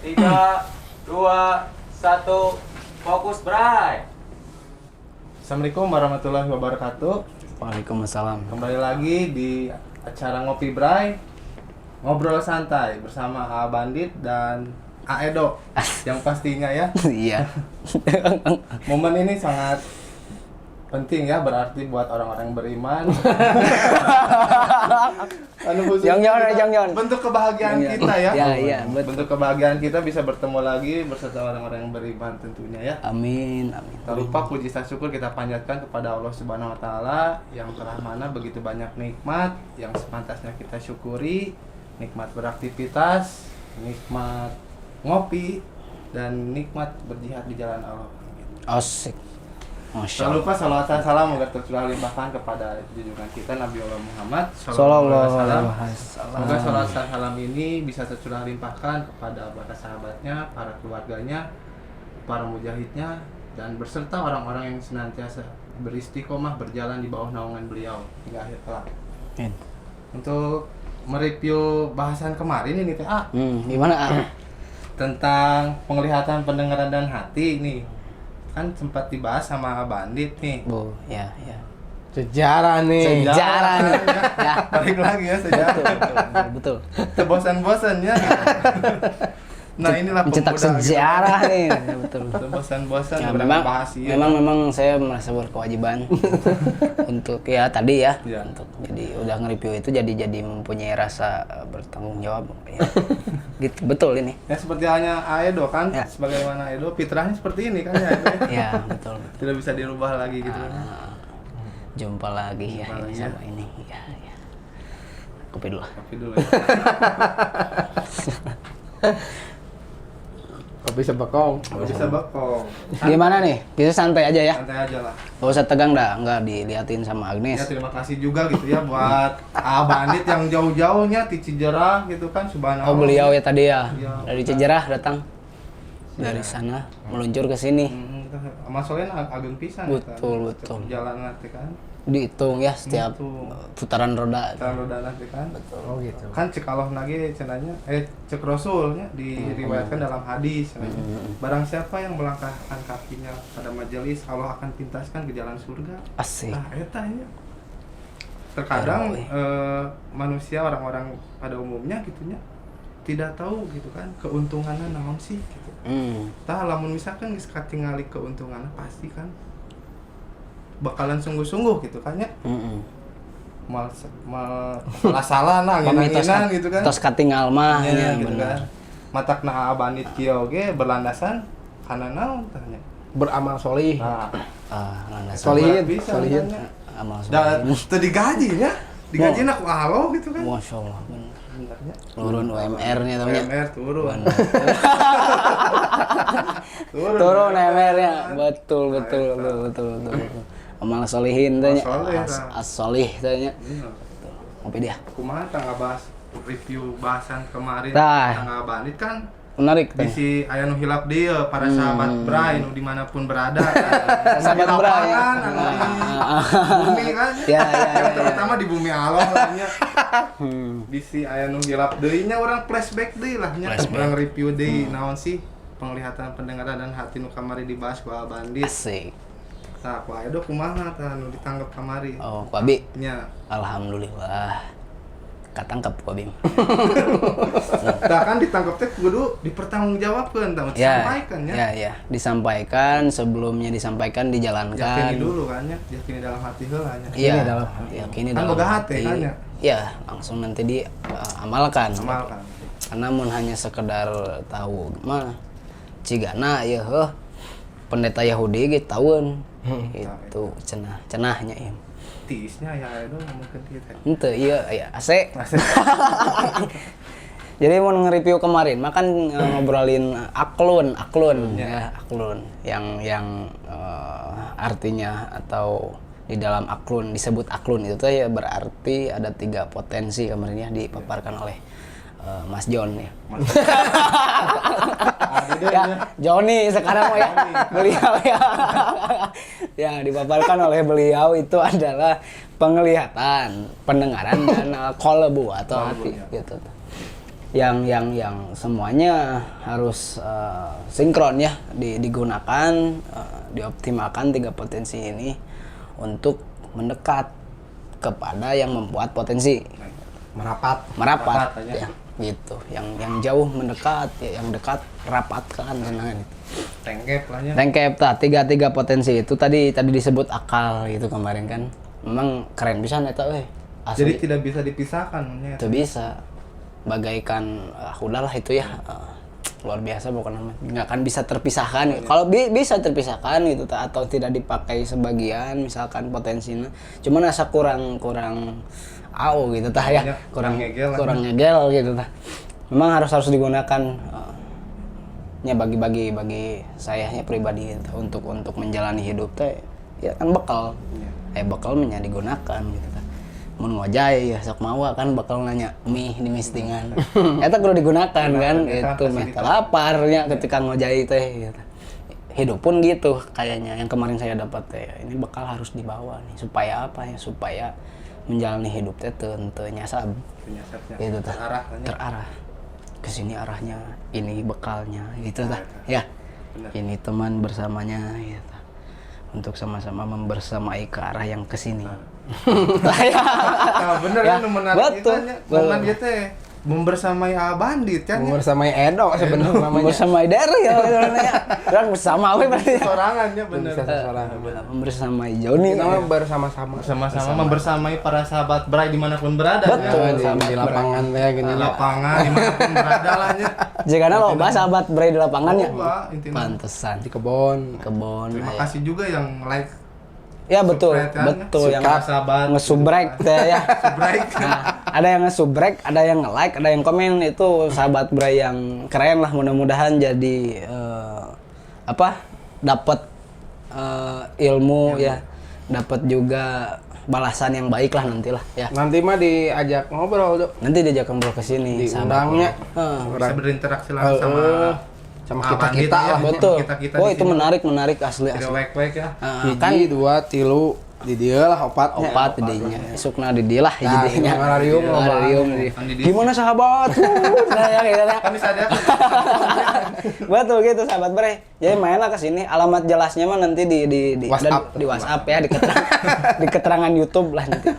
3, 2, 1, fokus Bray. Assalamualaikum warahmatullahi wabarakatuh. Waalaikumsalam. Kembali lagi di acara Ngopi Bray, ngobrol santai bersama A Bandit dan A Edo yang pastinya ya. Iya. Momen ini sangat penting ya, berarti buat orang-orang yang beriman. Jangan. Bentuk kebahagiaan kita ya. Iya, betul. Bentuk kebahagiaan kita bisa bertemu lagi beserta orang-orang yang beriman tentunya ya. Amin. Tak lupa puji dan syukur kita panjatkan kepada Allah Subhanahu wa taala yang telah mana begitu banyak nikmat yang sepantasnya kita syukuri, nikmat beraktivitas, nikmat ngopi, dan nikmat berjihad di jalan Allah. Asik. Masya Jangan Allah. lupa salawat dan salam agar tercurah limpahkan kepada junjungan kita Nabi Allah Muhammad Sallallahu alaihi Semoga wasallam. salawat dan salam ini bisa tercurah limpahkan kepada para sahabatnya, para keluarganya, para mujahidnya, dan berserta orang-orang yang senantiasa beristiqomah berjalan di bawah naungan beliau hingga akhir kelak. Amin. Untuk mereview bahasan kemarin ini teh Gimana? tentang penglihatan, pendengaran, dan hati nih, kan sempat dibahas sama Bandit nih. Bu, ya. Sejarah nih. Sejarah nih. Ya. Balik lagi ya sejarah. Betul. Bosan-bosannya. Nah inilah Mencetak pemuda sejarah nih. Ya, betul. Bosan-bosan Ya, berapa bahas iya. memang saya merasa berkewajiban untuk ya tadi ya, Iya. untuk jadi udah nge-review itu jadi mempunyai rasa bertanggung jawab ya. Gitu, betul ini. Ya seperti hanya Aedo kan, Ya. sebagaimana Aedo fitrahnya seperti ini kan ya. Aedo, ya. Ya, betul. Tidak bisa dirubah lagi gitu. Jumpa lagi ya Jumpa ini lagi ya. sama ini. Ya. Kopi dulu. Tapi dulu ya. Kopi sebekong. Kalau bisa bakong. Gimana nih? Kita santai aja ya. Santai aja lah. Gak usah tegang dah, enggak diliatin sama Ya Agnes. terima kasih juga gitu ya buat Bandit yang jauh-jauhnya di Cijerah gitu kan, subhanallah. Oh, beliau ya tadi ya. Iya. Dari Cijerah datang. Dari sana meluncur ke sini. Sama soalnya ageng pisan. Betul. Jalan nanti kan. Dihitung ya setiap Betul. putaran roda. Kalau udah nanti kan. Oh gitu. Kan cek Allah lagi cenanya cek Rasulnya diriwayatkan dalam hadis cenanya. Barang siapa yang melangkahkan kakinya pada majelis, Allah akan pintaskan ke jalan surga. Asik. Nah, eta nya. Terkadang Ya, manusia, orang-orang pada umumnya gitunya tidak tahu gitu kan keuntungannya naon sih gitu. Tah lamun misalkan geus katingali keuntungannya pasti kan bakalan sungguh-sungguh gitu kan ya. Mal salah nah nginang gitu kan. Tos katingal mah Ya, ya, gitu benar. kan. Matakna Bandit kieu ge berlandasan kana naon tanya. Beramal solih. Nah, Landasan Solihin. bisa Solihin. tanya. amal Da soleh. teu digaji nya. Digajinya ku Allah gitu kan. Masya Allah, bener. Benernya. Turun UMR-nya namanya. UMR turun. Turun UMR-nya. Betul. Amal solihin tanya. Soleh, As-solih tanya. Bener. Ngopi dia. Kumaha tangga bahas review bahasan kemarin Tah. tangga Bandit kan Menarik di tanya. si aya nu hilap dia para sahabat Bray nu dimanapun berada Sahabat Di Bray. lapangan, anu di bumi kan Ya. terutama di bumi Allah lah nya. Di si aya nu hilap deui nya urang flashback deui lah nya Flashback. urang review deui naon sih penglihatan, pendengaran, dan hati nu kamari dibahas ku Bandit. Asik. Tah ku aya kumaha tah nu ditanggep kamari Oh, Ku Abi. nya. Alhamdulillah. Katangkep Ku Abi. Tah kan ditangkep teh kudu dipertanggungjawabkeun tah disampaikan ya. Ya. Disampaikan, sebelumnya disampaikan, dijalankan. Yakini dulu kan ya, yakini dalam hati heula nya. Iya, Yakini dalam yakini Kan dalam boga hati kan ya? Iya, langsung nanti diamalkan. Amalkan. Karena mun hanya sekedar tahu mah cigana ya pendeta Yahudi ge tahuan. Itu cenahnya ya. Tiisnya ya itu ngomongkeun kieu teh. Henteu iya ase. Jadi mau nge-review kemarin, makan ngobrolin aklun ya, aklun yang artinya atau di dalam aklun disebut aklun itu tuh ya berarti ada 3 potensi kemarin ya dipaparkan oleh Mas John ya. Ya, Joni sekarang ya. Beliau ya. Ya, dipaparkan oleh beliau itu adalah penglihatan, pendengaran dan kolbu atau hati gitu. yang semuanya harus sinkron ya digunakan, dioptimalkan 3 potensi ini untuk mendekat kepada yang membuat potensi Merapat merapat aja. ya gitu. Yang jauh mendekat ya, yang dekat rapatkan nah, gitu. Tengkep lah nya. Tengkep tiga potensi itu tadi disebut akal gitu kemarin kan. Memang keren bisa eta euy. Jadi Asli tidak bisa dipisahkan nya. itu bisa bagaikan udahlah itu ya luar biasa pokoknya nggak akan bisa terpisahkan. Kalau bisa terpisahkan gitu atau tidak dipakai sebagian misalkan potensinya cuman asa kurang au gitu tah ya, kurang ngegel gitu tah. Memang harus digunakan nya bagi saya pribadi gitu, untuk menjalani hidup teh ya kan bekal. Bekal nya digunakan gitu tah. Mun ngojay ya sok mawa kan bakal nanya mie di mistingan. Eta kudu digunakan kan itu meh laparnya ketika ngojay teh gitu. Hidup pun gitu kayaknya yang kemarin saya dapat teh. Ini bekal harus dibawa nih supaya apa ya? Supaya menjalani hidup teh teu nyasab. Gitu tah. Terarah. Ke sini arahnya, ini bekalnya gitu tah. Ya. Ini teman bersamanya gitu. Untuk sama-sama membersamai ke arah yang ke sini. Nah, bener Ya, kan menarik itu betul. nya. Momen dia teh membersamai Bandit kan. nya. Bersamai Edo sebenarnya namanya. Membersamai Derry ya namanya. Orang bersama we berarti. Sorangan nya bener. Bisa seseorang. Membersamai Joni. Kita mah bersama-sama. Sama-sama membersamai para sahabat Bray dimanapun berada. Betul. nya. Di lapangan kayak gini Di lah. lapangan dimanapun berada lah nya. Jika loba sahabat Bray di lapangan ya. Loba, intinya. Pantesan Di kebon. Terima ya. kasih juga yang like Ya betul, subscribe kan, betul yang sahabat nge-subrek teh ya. Subrek. Nah, ada yang nge-subrek, ada yang nge-like, ada yang komen itu sahabat Bray yang keren lah mudah-mudahan jadi dapat ilmu ya, dapat juga balasan yang baik lah nantilah ya. Nanti mah diajak ngobrol, Dok. Nanti diajak ngobrol ke sini Diundangnya. Bisa berinteraksi langsung sama Sama Bandit kita ya. lah. Betul. Kita Oh di itu sini. menarik asli. Tidak wek-wek ya. Kan Hiji, 2, 3 di dia lah opatnya. opat didinya, isukna di dia lah Nah, jadinya. ngalarium loba. Ngalarium di. Kan di dia. Gimana sahabat? Nah, ya gitu lah. Kan bisa ada. Betul gitu sahabat Bray. Jadi mainlah ke sini. Alamat jelasnya mah nanti di WhatsApp. di WhatsApp ya di keterangan YouTube lah nanti.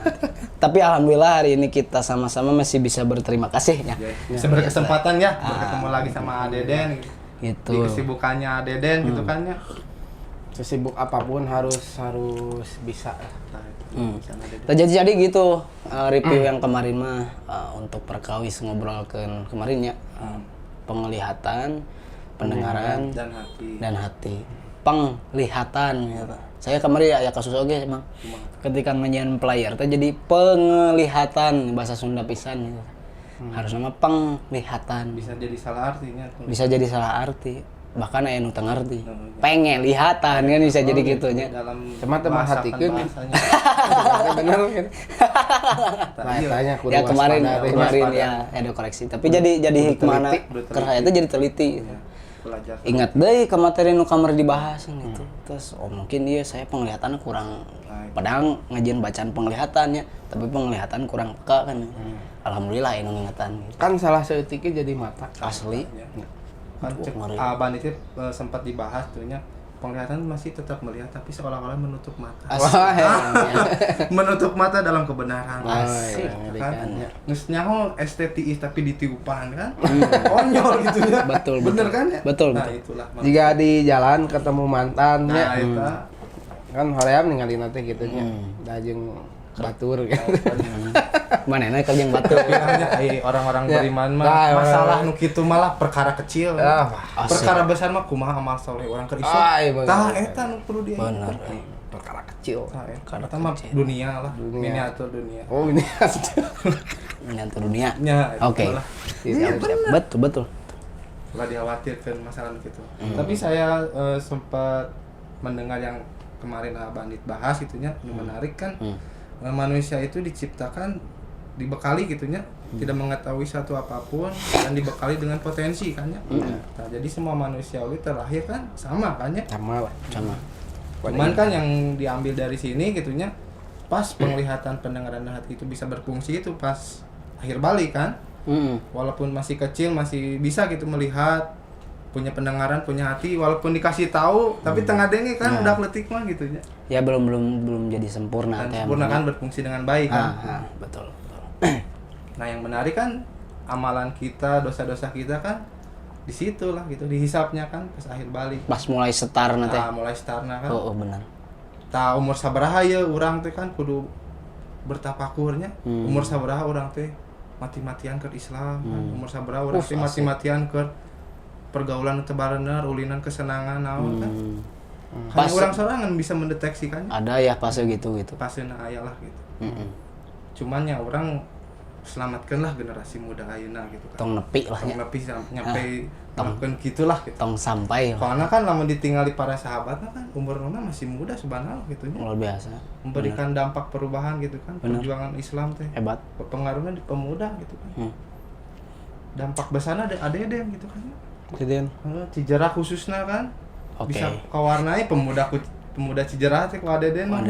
Tapi alhamdulillah hari ini kita sama-sama masih bisa berterima kasih ya. Bisa berkesempatan ya bertemu lagi sama Deden Gitu. di kesibukannya Deden gitu kan ya. Sesibuk apapun harus bisa. Jadi gitu review yang kemarin mah untuk perkawis ngobrol kemarin ya. Penglihatan, pendengaran dan hati. Penglihatan gitu. Saya kemarin ya kasus oge emang. Ketika nyanyian player teh jadi penglihatan bahasa Sunda pisan gitu. Harus nama penglihatan. Bisa jadi salah artinya. Bisa jadi salah arti. Bahkan aya nu teu ngarti. Pengen lihatan kan bisa jadi gitu nya. Dalam Cuma teu merhatikeun. bahasanya. Bener kan? Nah, tanya kudu Ya kemarin waspada. ya ada koreksi. Tapi jadi hikmahna keur saya itu jadi teliti. Belajar. Ingat deh ke materi nu kamar dibahas gitu. Terus mungkin iya saya penglihatannya kurang padahal ngajian bacaan penglihatannya, tapi penglihatan kurang peka kan. Alhamdulillah ini ingatan gitu. Kan salah seutiknya jadi mata. Asli. Kan cek Ngeri. Aban itu sempat dibahas tuhnya penglihatan masih tetap melihat tapi seolah-olah menutup mata. Wah, Menutup mata dalam kebenaran. Asik. Kan? Geus nyaho STTI tapi ditiupan kan? Konyol gitu ya. Betul, Bener betul. kan ya? Betul, Nah, betul. itulah. Jika di jalan ketemu mantannya, Nah, itu. kan hoream ninggalin nanti gitu nya. Da jeung batur gitu. Mana enak kerja batu. Bilangnya orang-orang Ya. beriman mah Nah, masalah nu kitu malah perkara kecil. Ah, Perkara besar mah kumaha amal soleh orang keur iso. iya, bener. Tah eta nu perlu dia. Bener. Perkara kecil. Tah eta mah dunia lah, miniatur dunia. Oh, ini Menyentuh dunia. Nya, Oke. itulah. Siap. Betul. Lah dikhawatirkan masalah gitu. Tapi saya sempat mendengar yang kemarin Bandit bahas itunya menarik kan. Manusia itu diciptakan dibekali gitunya tidak mengetahui satu apapun dan dibekali dengan potensi kan ya. Nah, jadi semua manusiawi terlahir kan sama kan ya. sama lah. Sama. Cuman kan yang diambil dari sini gitunya pas penglihatan, pendengaran dan hati itu bisa berfungsi itu pas akhir balik kan. Walaupun masih kecil masih bisa gitu melihat, punya pendengaran, punya hati, walaupun dikasih tahu tapi tengah denge kan udah kletik mah gitu ya. Ya belum jadi sempurna. Dan sempurna kan berfungsi dengan baik kan. Betul. Nah yang menarik kan amalan kita, dosa-dosa kita kan di situ lah gitu, dihisapnya kan pas akhir balik. Pas mulai setar nanti. Mulai startna kan. Oh benar. Tah umur sabaraha ya urang teh kan kudu bertapakurnya. Umur sabaraha urang teh mati-matian ke Islam kan. Umur sabaraha urang teh mati-matian ke pergaulan teu bener, ulinan kesenangan naon kan. Hanya orang sorangan bisa mendeteksikannya. Ada ya fase gitu. Pasena aya lah gitu. Cuman ya orang selamatkanlah generasi muda ayeuna gitu kan. Tong nepi lah ya. Tong nepi nyampe melakukan gitulah gitu. Tong sampai. Karena kan lama ditinggali para sahabatnya kan umurnya masih muda subhanallah gitu nya. Luar biasa. Memberikan dampak perubahan gitu kan. Perjuangan Islam teh. Hebat. Pengaruhnya di pemuda gitu kan. Dampak besarnya ada deh gitu kan. Cijerah khususnya kan. Bisa kawarnai pemuda Cijerah teh kalau Deden mah.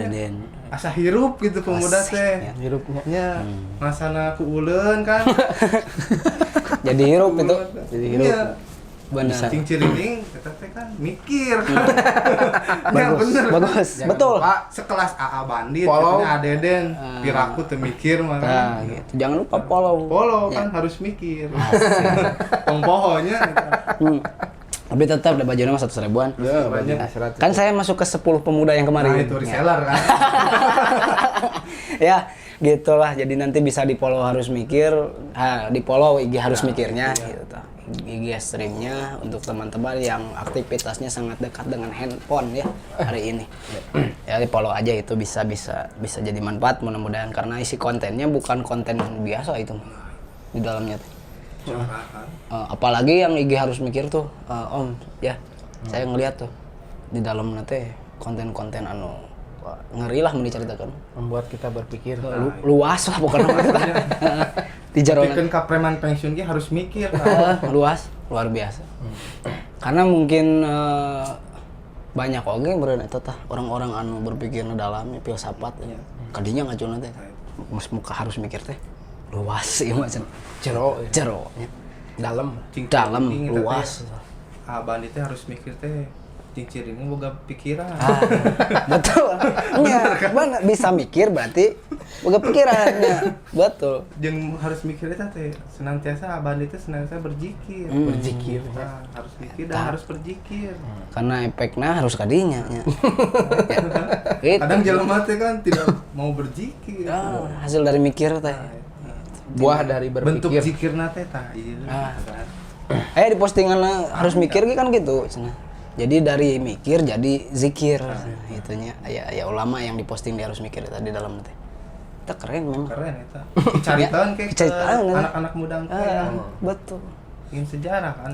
Asa hirup gitu pemuda teh. Hirupnya. Masana ku uleuun kan. Jadi hirup itu. Jadi hirup. Benar. Cing ciriring eta teh kan mikir kan. Ya bener. Bagus. Betul. Sekelas AA Bandit katanya Deden. Piraku teu mikir mah kan. Gitu. Jangan lupa follow kan harus mikir. Pongpohonya tapi tetap ada bajunya mah 100.000-an. Ya, banyak. Kan saya masuk ke 10 pemuda yang kemarin. Nah, itu reseller kan. Ya, gitulah. Jadi nanti bisa di-follow harus mikir, di-follow IG harus mikirnya gitu. IG streamnya untuk teman-teman yang aktivitasnya sangat dekat dengan handphone ya hari ini. Ya di-follow aja, itu bisa jadi manfaat mudah-mudahan karena isi kontennya bukan konten biasa itu di dalamnya tuh. Apalagi yang IG harus mikir tuh, Om ya, saya ngeliat tuh di dalam nanti konten-konten anu ngeri lah menceritakan, membuat kita berpikir luas lah pokoknya. Di jaronan bikin kapreman pensiun ki harus mikir luas, luar biasa. Karena mungkin banyak oge beureun eta tah orang-orang anu berpikir dalamnya filsafat kadinya ngajuna teh muka harus mikir teh luas ieu mah jero dalam luas. Banditnya harus mikir teh cincin ini boga pikiran. Betul. Bener, bisa mikir berarti boga pikirannya. Betul. Jeung harus mikir eta teh senantiasa banditnya senantiasa berzikir. Harus mikir dan harus berzikir. Karena efeknya harus kadinya nya. Kadang jelema teh kan tidak mau berzikir. Hasil dari mikir teh. Buah dari berpikir. Bentuk zikirna teh tah ieu. Di postingan harus mikir kan gitu cenah. Jadi dari mikir jadi zikir itunya. Ya ulama yang diposting dia harus mikir tadi dalam teh. Itu keren memang. Keren eta. Dicaritaan kayak anak-anak muda kan. Betul. Ingin sejarah kan.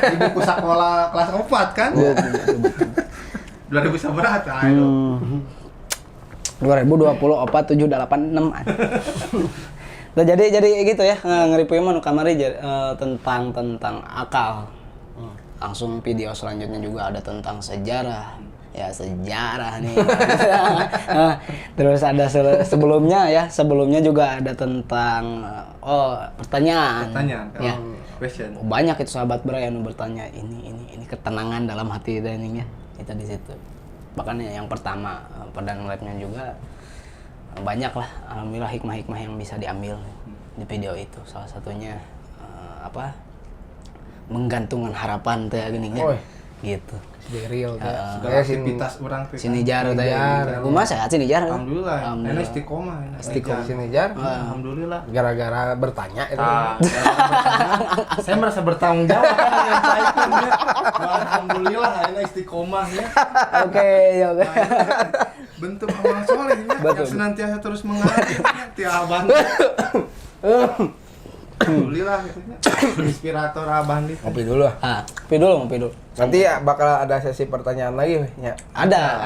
Di buku sekolah kelas 4 kan. 2000 sabaraha tah itu. 2024 786. Nah, jadi gitu ya, nge-review mah kamari tentang akal. Langsung video selanjutnya juga ada tentang sejarah. Ya sejarah nih. Terus ada sebelumnya juga ada tentang pertanyaan kan? Ya. Question. Banyak itu sahabat Brian yang bertanya ini ketenangan dalam hati dan ininya. Itu di situ. Bahkan yang pertama pada live-nya juga banyak lah, alhamdulillah hikmah-hikmah yang bisa diambil di video itu. Salah satunya menggantungkan harapan teh gini gitu. Real teh. Segala aktivitas urang teh. Sinijar teh. Kumaha sehat Sinijar? Alhamdulillah. Enak istiqomah. Sinijar. Alhamdulillah. Gara-gara bertanya itu. Saya merasa bertanggung jawab menyampaikannya. Alhamdulillah enak istiqomah ya. Oke. Bentuk amal soleh ya, yang senantiasa terus mengalir tiap abang. Alhamdulillah gitu ya. Inspirator Abandit. Ngopi dulu. Ngopi dulu. Nanti ya bakal ada sesi pertanyaan lagi ya. Ada.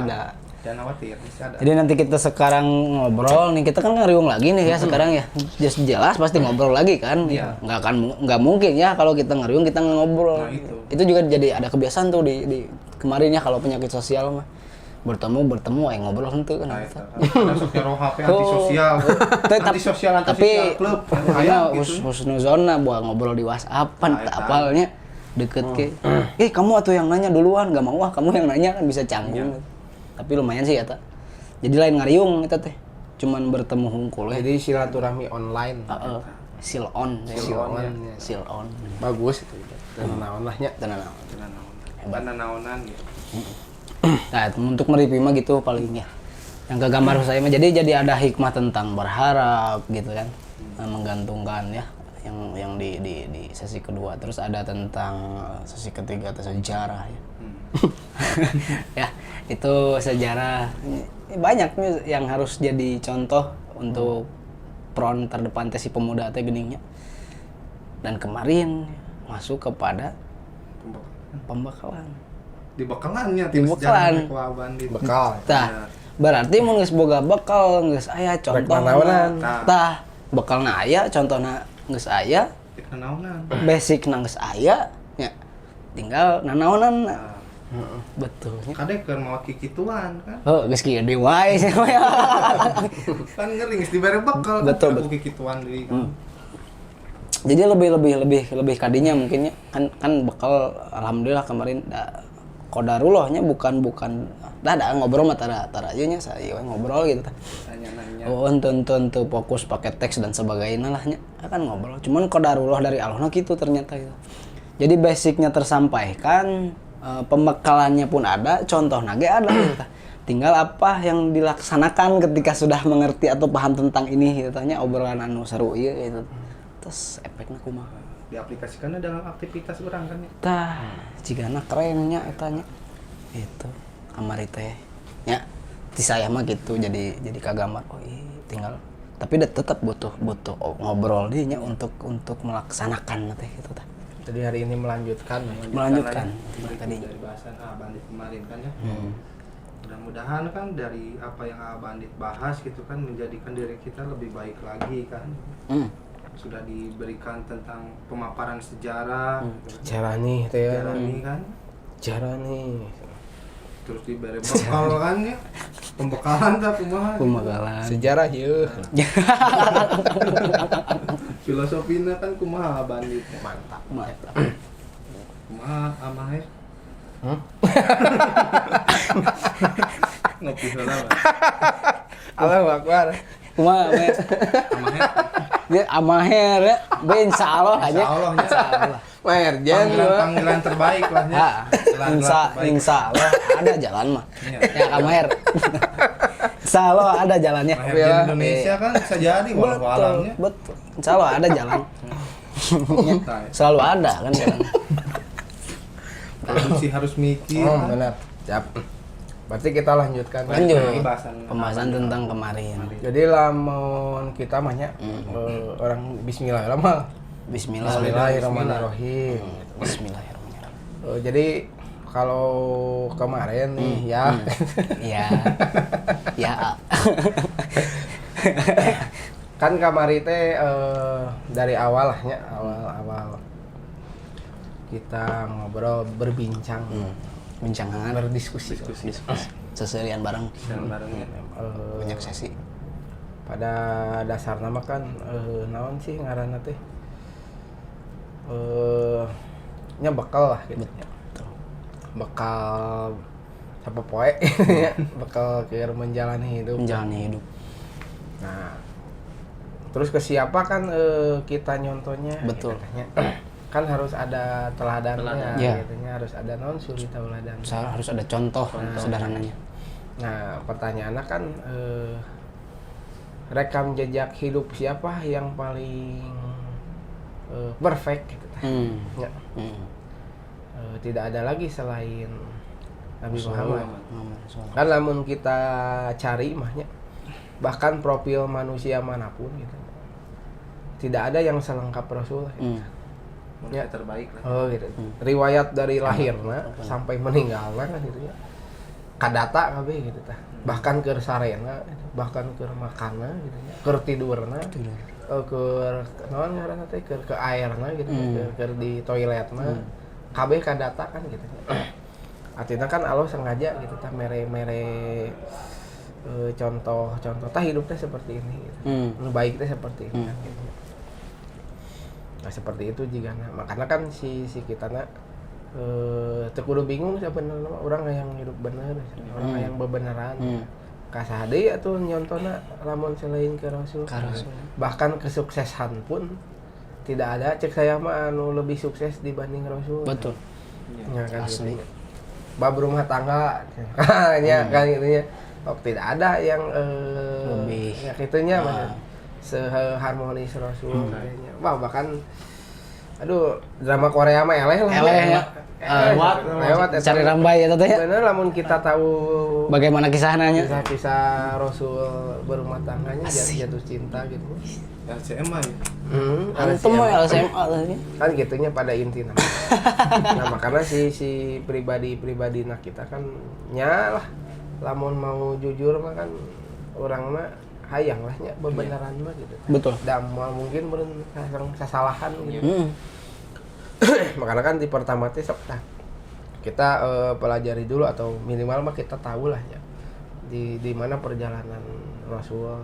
Jangan khawatir, bisa ada. Jadi nanti kita sekarang ngobrol nih, kita kan ngeriung lagi nih ya sekarang ya. Jelas pasti ngobrol lagi kan. Iya. Nggak mungkin ya kalau kita ngeriung kita ngobrol. Nah, itu. Itu juga jadi ada kebiasaan tuh di kemarin ya kalau penyakit sosial mah. bertemu ngobrol henteu kan. Nah, eta kan. Ada sok nyaro HP antisosial. Antisosial Tapi klub. aya Gitu. husnuzonna buat ngobrol di WhatsApp-an Nah, tak eta. apalnya deket ke. Kamu atuh yang nanya duluan, gak mau kamu yang nanya kan bisa canggung. Tapi lumayan sih eta. Jadi lain ngariung eta teh. Cuman bertemu hungkul ya. Jadi silaturahmi online. Heeh. Seal on. Seal on. Bagus itu. Dan naon lah nya. Tenan. Karena naonan gitu. Nah, untuk mereview mah gitu paling ya. Yang kegambar saya mah jadi ada hikmah tentang berharap gitu kan. Menggantungkan ya yang di sesi kedua. Terus ada tentang sesi ketiga atau sejarah ya. Ya, itu sejarah banyak yang harus jadi contoh untuk peron terdepan teh si pemuda teh geningnya. Dan kemarin masuk kepada pembekalan. Di bekalannya tim Bekalan. sejarah Kuah Bandit. Bekal. Tah, berarti mun geus boga bekal geus aya contoh. naonan. Tah, bekalna aya, contohna geus aya, Kita naonan. basicna geus aya, nya. Tinggal nanaonan. Betul. Kadek keur mau kikituan kan. Oh, geus kieu deui wae sih. Kan ngering geus dibere bekal Betul, kan kikituan deui kan. Jadi lebih kadinya mungkinnya kan bekal alhamdulillah kemarin qadarulahnya bukan ada ngobrol mah tara aja nya saya ngobrol gitu tah. Nanya-nanya. Oh, ente fokus pakai teks dan sebagainya lah nya. Akan ngobrol. Cuman qadarullah dari Allah gitu ternyata gitu. Jadi basicnya tersampaikan, pembekalannya pun ada, contoh nage ada gitu tah. Tinggal apa yang dilaksanakan ketika sudah mengerti atau paham tentang ini gitu tanya obrolan anu seru ieu gitu. Terus efeknya kumaha? Diaplikasikannya dalam aktivitas orang kan ya. Tah, jigana kerennya etanya. Itu kamari teh. Ya, ti saya mah gitu jadi kagambar. Oh, tinggal tapi tetap butuh ngobrol dinya untuk melaksanakan teh gitu tah. Jadi hari ini melanjutkan. Melanjutkan tadi dari bahasan Bandit kemarin kan ya. Mudah-mudahan kan dari apa yang Bandit bahas gitu kan menjadikan diri kita lebih baik lagi kan. Sudah diberikan tentang pemaparan sejarah, Cara nih teh. sejarah ini kan, Cara nih. terus diberi bekal kan ya, pembekalan tak kumaha, Pembekalan. Sejarah yeuh. filosofinya kan kumaha Bandit, Mantap. Mantap. kumaha amah ya, ngopi heula Bang. Allahu Akbar. Kumaha we? Amah ya, Dia amaher ya. Be insyaallah aja. insyaallah ya, Merjan panggilan terbaik lah ya, Ah, gelar-gelar terbaik. insyaallah ada jalan mah. Iya. Ya amaher. Insyaallah ada jalannya. Mahir di Indonesia kan bisa jadi walau alamnya. Betul. Insyaallah ada jalan. Selalu ada kan jalan. Produksi harus mikir. Oh, kan. benar. Siap. Berarti kita lanjutkan. Lanjut. Bahasan Pembahasan tentang kemarin. Jadi lamun kita mahnya orang bismillah lama. Bismillahirrahmanirrahim. Bismillahirrahmanirrahim. Jadi kalau kemarin nih ya. Iya. Ya. Kan kamari teh dari awal lah ya, awal kita ngobrol, berbincang, Bincang hangat, berdiskusi. seserian bareng. barengnya. Banyak sesi. Pada dasarnya mah kan naon sih ngaranna teh nya bekal lah gitu. Betul. Bekal apa poe ya, bekal ke menjalani hidup. Menjalani hidup. Nah, terus ke siapa kan kita nyontohnya? Betul. Katanya. Kan harus ada teladannya, Iya. gitu-nya harus ada non suri tauladan. Harus ada contoh sederhananya. Nah, pertanyaannya kan rekam jejak hidup siapa yang paling perfect gitu. Ya. Tidak ada lagi selain Nabi Muhammad. Kan namun kita cari mahnya bahkan profil manusia manapun gitu. Tidak ada yang selengkap Rasul gitu. Ya terbaik lah. Oh gitu. Riwayat dari lahirna sampai meninggalna kan gitu ya. Kadata kabeh gitu tah. Bahkan ke sarena, bahkan ke makanna gitu ya. Ke tidurna. Ke naon ngaranna teh ke airna gitu. Ke di toiletna. Kabeh kadata kan gitu ya. artinya kan Allah sengaja gitu tah mere contoh tah hidupnya seperti ini gitu. Nu baik teh seperti ini kan, gitu. Nah seperti itu juga makanya kan si kitana teu kudu bingung sebenarnya orang yang hidup bener, orang yang bebeneran. Kasah deui atuh nyontona lamun selain ke Rasul. Bahkan kesuksesan pun tidak ada cek saya mah anu lebih sukses dibanding Rasul. Betul. Ya kan Asli. gitu. Bab rumah tangga nya kan gitu nya. Oh, tidak ada yang Lebih. ya kitunya mah seharmonis Rasul kayaknya. Wah, bahkan aduh drama Korea mah eleh lah. Eleh ya. Lewat Cari rambai ya teh ya. bener lamun kita tahu Bagaimana kisahnya? kisah Rasul berumah tangganya jatuh cinta gitu. LCM mah ya. Antum mah LCMA tadi. Kan gitunya pada intinya. Nah, makanya si pribadi nak kita kan nyalah lamun mau jujur mah kan orang mah hayang lah nya bebenaran mah gitu. Betul. Da mungkin beureun kesalahan gitu. Makanya kan di pertama teh sok tah kita pelajari dulu atau minimal mah kita tahu lah ya di mana perjalanan Rasul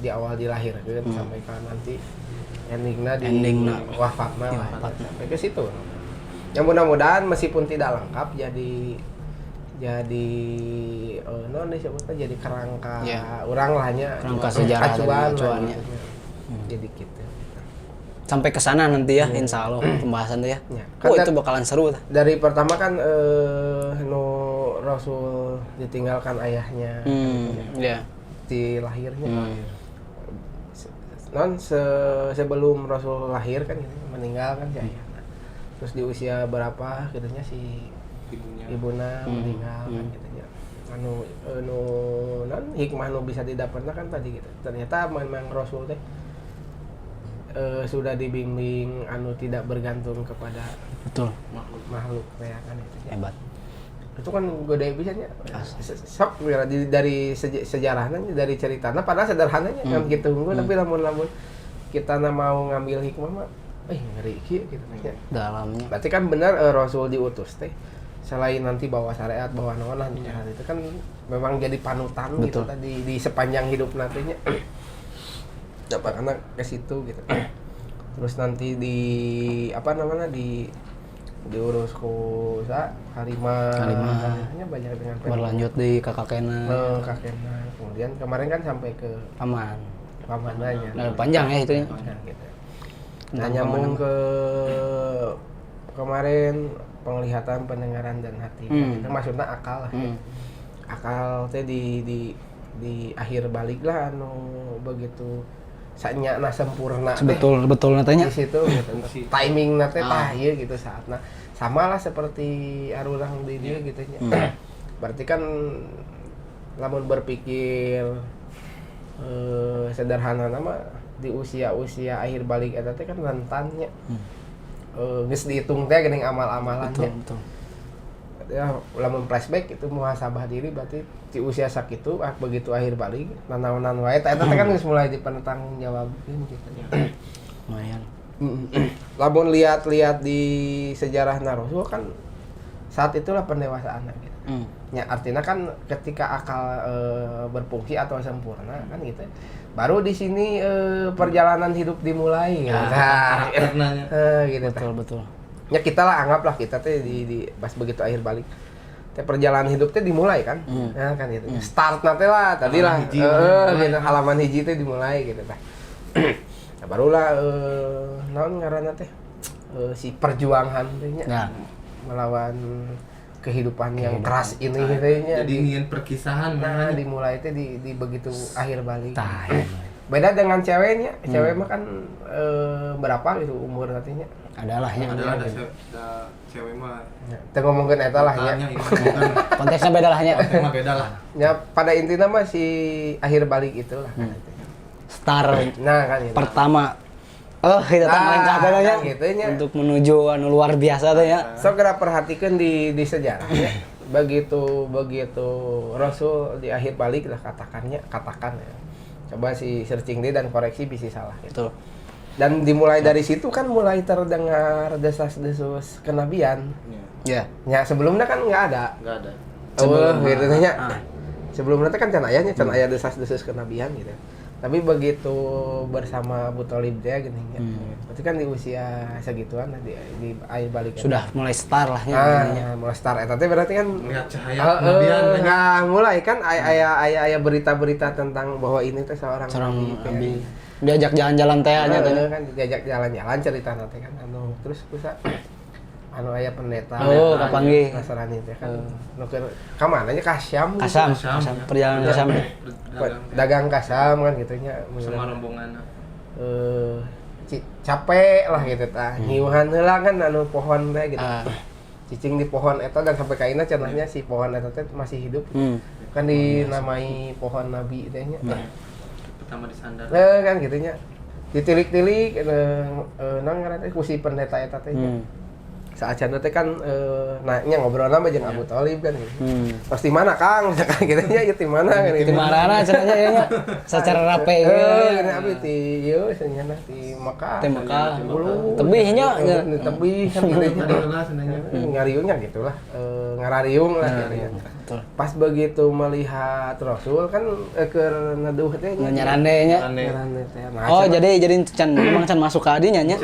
di awal dilahirkan sampai ke nanti endingnya wafatnya lah sampai ke situ. Yang mudah-mudahan meskipun tidak lengkap jadi non disebutnya jadi kerangka orang lahnya Kerangka sejarah acuan acuannya. Gitu. Jadi gitu. Sampai ke sana nanti ya, insya Allah pembahasan tuh ya. Kan Itu bakalan seru. Dari pertama kan Rasul ditinggalkan ayahnya, Iya. di lahirnya. Non sebelum Rasul lahir kan gitu, meninggal kan si ayahnya. Terus di usia berapa gitunya si ibuna meninggal kan gitunya. Non hikmah nu bisa didapatnya kan tadi gitu. Ternyata memang Rasul teh sudah dibimbing tidak bergantung kepada Betul. makhluk ya kan itu ya. Hebat. Itu kan gede bisanya sok dari sejarahnya dari ceritanya padahal sederhananya kan gitu tapi lamun kita mau ngambil hikmah mah ngeri gitu ya. Dalamnya. Berarti kan benar Rasul diutus teh selain nanti bawa syariat bawa naon itu kan memang jadi panutan gitu tadi di sepanjang hidup nantinya. Dapat anak ke situ gitu. Terus nanti diurus ku harimanya banyak dengan Berlanjut di kakakena. Kemudian kemarin kan sampai ke pamananya. Nah, panjang ya itu ya. Gitu. Nah, nyambung ke kemarin penglihatan, pendengaran dan hati. Itu maksudnya akal lah. Akal teh di akhir balik lah begitu saatnya sempurna betul natanya di situ gitu. Timing nate tah ieu gitu saatna sama lah seperti arurang di dia gitu nya. Berarti kan lamun berpikir sederhana nama di usia akhir balik eta teh kan rentannya geus dihitung teh geuning amal-amalannya. Betul. Ya lamun flashback itu muhasabah diri berarti di usia sakitu begitu akhir balik nanaonan wae eta kan geus mulai dipertanggung jawabkeun gitu ya. Lumayan. Lamun lihat di sejarah Rasul kan saat itulah pendewasaan gitu. Ya artinya kan ketika akal berfungsi atau sempurna kan gitu. Baru di sini perjalanan hidup dimulai. Ya, gitu. Betul. Ya kita lah anggaplah kita teh di pas begitu akhir balik teh perjalanan hidup teh dimulai kan. Nah kan gitu. Start nanti lah tadi lah gitu halaman hiji teh dimulai gitu tah. Nah, barulah naon ngaranna teh si perjuangan teh nya melawan kehidupan yang keras ini gitu nya. Jadi ingin perkisahan nah dimulai teh di begitu akhir balik. Beda dengan ceweknya. Cewek mah kan berapa gitu umur katanya? Adalah cewek mah. Kita ngomongin eta lah ya. Konteksnya beda lah ya. Konteksnya beda lah. Ya pada intinya mah si akhir balik itulah. Start. Nah kan gitu. Pertama. Kita langkah bedanya gitu nya. untuk menuju anu luar biasa tuh ya. Segera perhatikan di sejarah ya. Begitu Rasul di akhir balik lah katakan ya. Coba si searching deh dan koreksi bisa salah gitu. Dan dimulai dari situ kan mulai terdengar desas-desus kenabian. Ya. Ya sebelumnya kan nggak ada. Nggak ada. Gitu nya. Sebelumnya kan can ayahnya can aya desas-desus kenabian gitu. Tapi begitu bersama Abu Thalib dia gini ya. Berarti kan di usia segituan di air balik Sudah mulai star lah ya. mulai start eta teh berarti kan Melihat cahaya kenabian. nah, mulai kan aya berita-berita tentang bahwa ini teh seorang Nabi. Diajak jalan-jalan teh aja teh. kan diajak jalan-jalan cerita nanti kan terus kusa aya pendeta kapanggih Nasrani teh kan nu keur ka mana nya ka Syam Kasam, perjalanan Kasam. dagang kasam kan gitu nya Sama rombongan. capek lah gitu tah nyiuhan heula kan pohon teh gitu cicing di pohon eta dan sampai kaina cenahnya si pohon eta teh masih hidup kan dinamai pohon nabi teh nya Pertama disandar. kan gitu nya ditilik-tilik nang ngaran teh ku si pendeta eta teh saacana teh kan nya ngobrol sama jeung Abu Thalib kan gitu. Pas di mana Kang? Kan gitu nya di mana kan Di mana cenanya ya nya secara rapi ini abi ti ieu senyana ti Mekah. Ti Mekah. Bulu. Tebihnya tebih kan gitu nya. Ngariungnya gitulah. Ngarariung lah gitu ya. Pas begitu melihat Rasul kan keur neduh teh nyarande nya. Nyarande teh. Oh, jadi can memang can masuk ke adinya nya.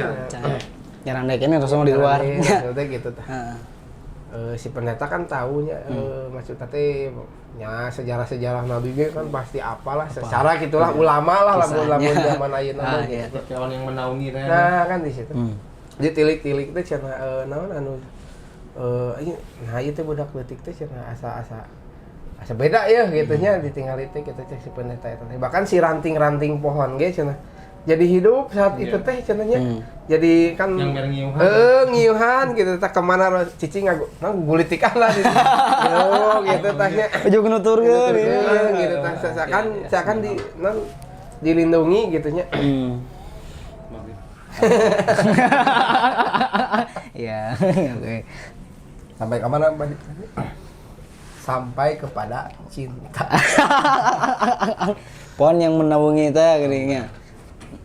Nyarande kene Rasul di luar. Udah gitu tah. Si pendeta kan tahunya maksud teh nya sejarah-sejarah Nabi ge kan pasti apalah secara gitulah ulama lah lamun zaman ayeuna mah gitu. Orang yang menaungi teh. Nah, kan di situ. Ditilik-tilik teh cenah naon anu nah ieu teh budak leutik teh cenah asa beda ya gitu nya ditinggali teh kitu si pendeta eta teh. Bahkan si ranting-ranting pohon ge cenah jadi hidup saat itu teh cenahnya. Jadi kan yang ngiyuhan. Ngiyuhan gitu tah kemana cicing gulitikan lah gitu. Gitu tahnya. Ujug nuturkeun gitu tah seakan dilindungi gitu nya. Iya, oke. Sampai ke mana balik? Sampai kepada cinta. Pohon yang menaungi teh geuning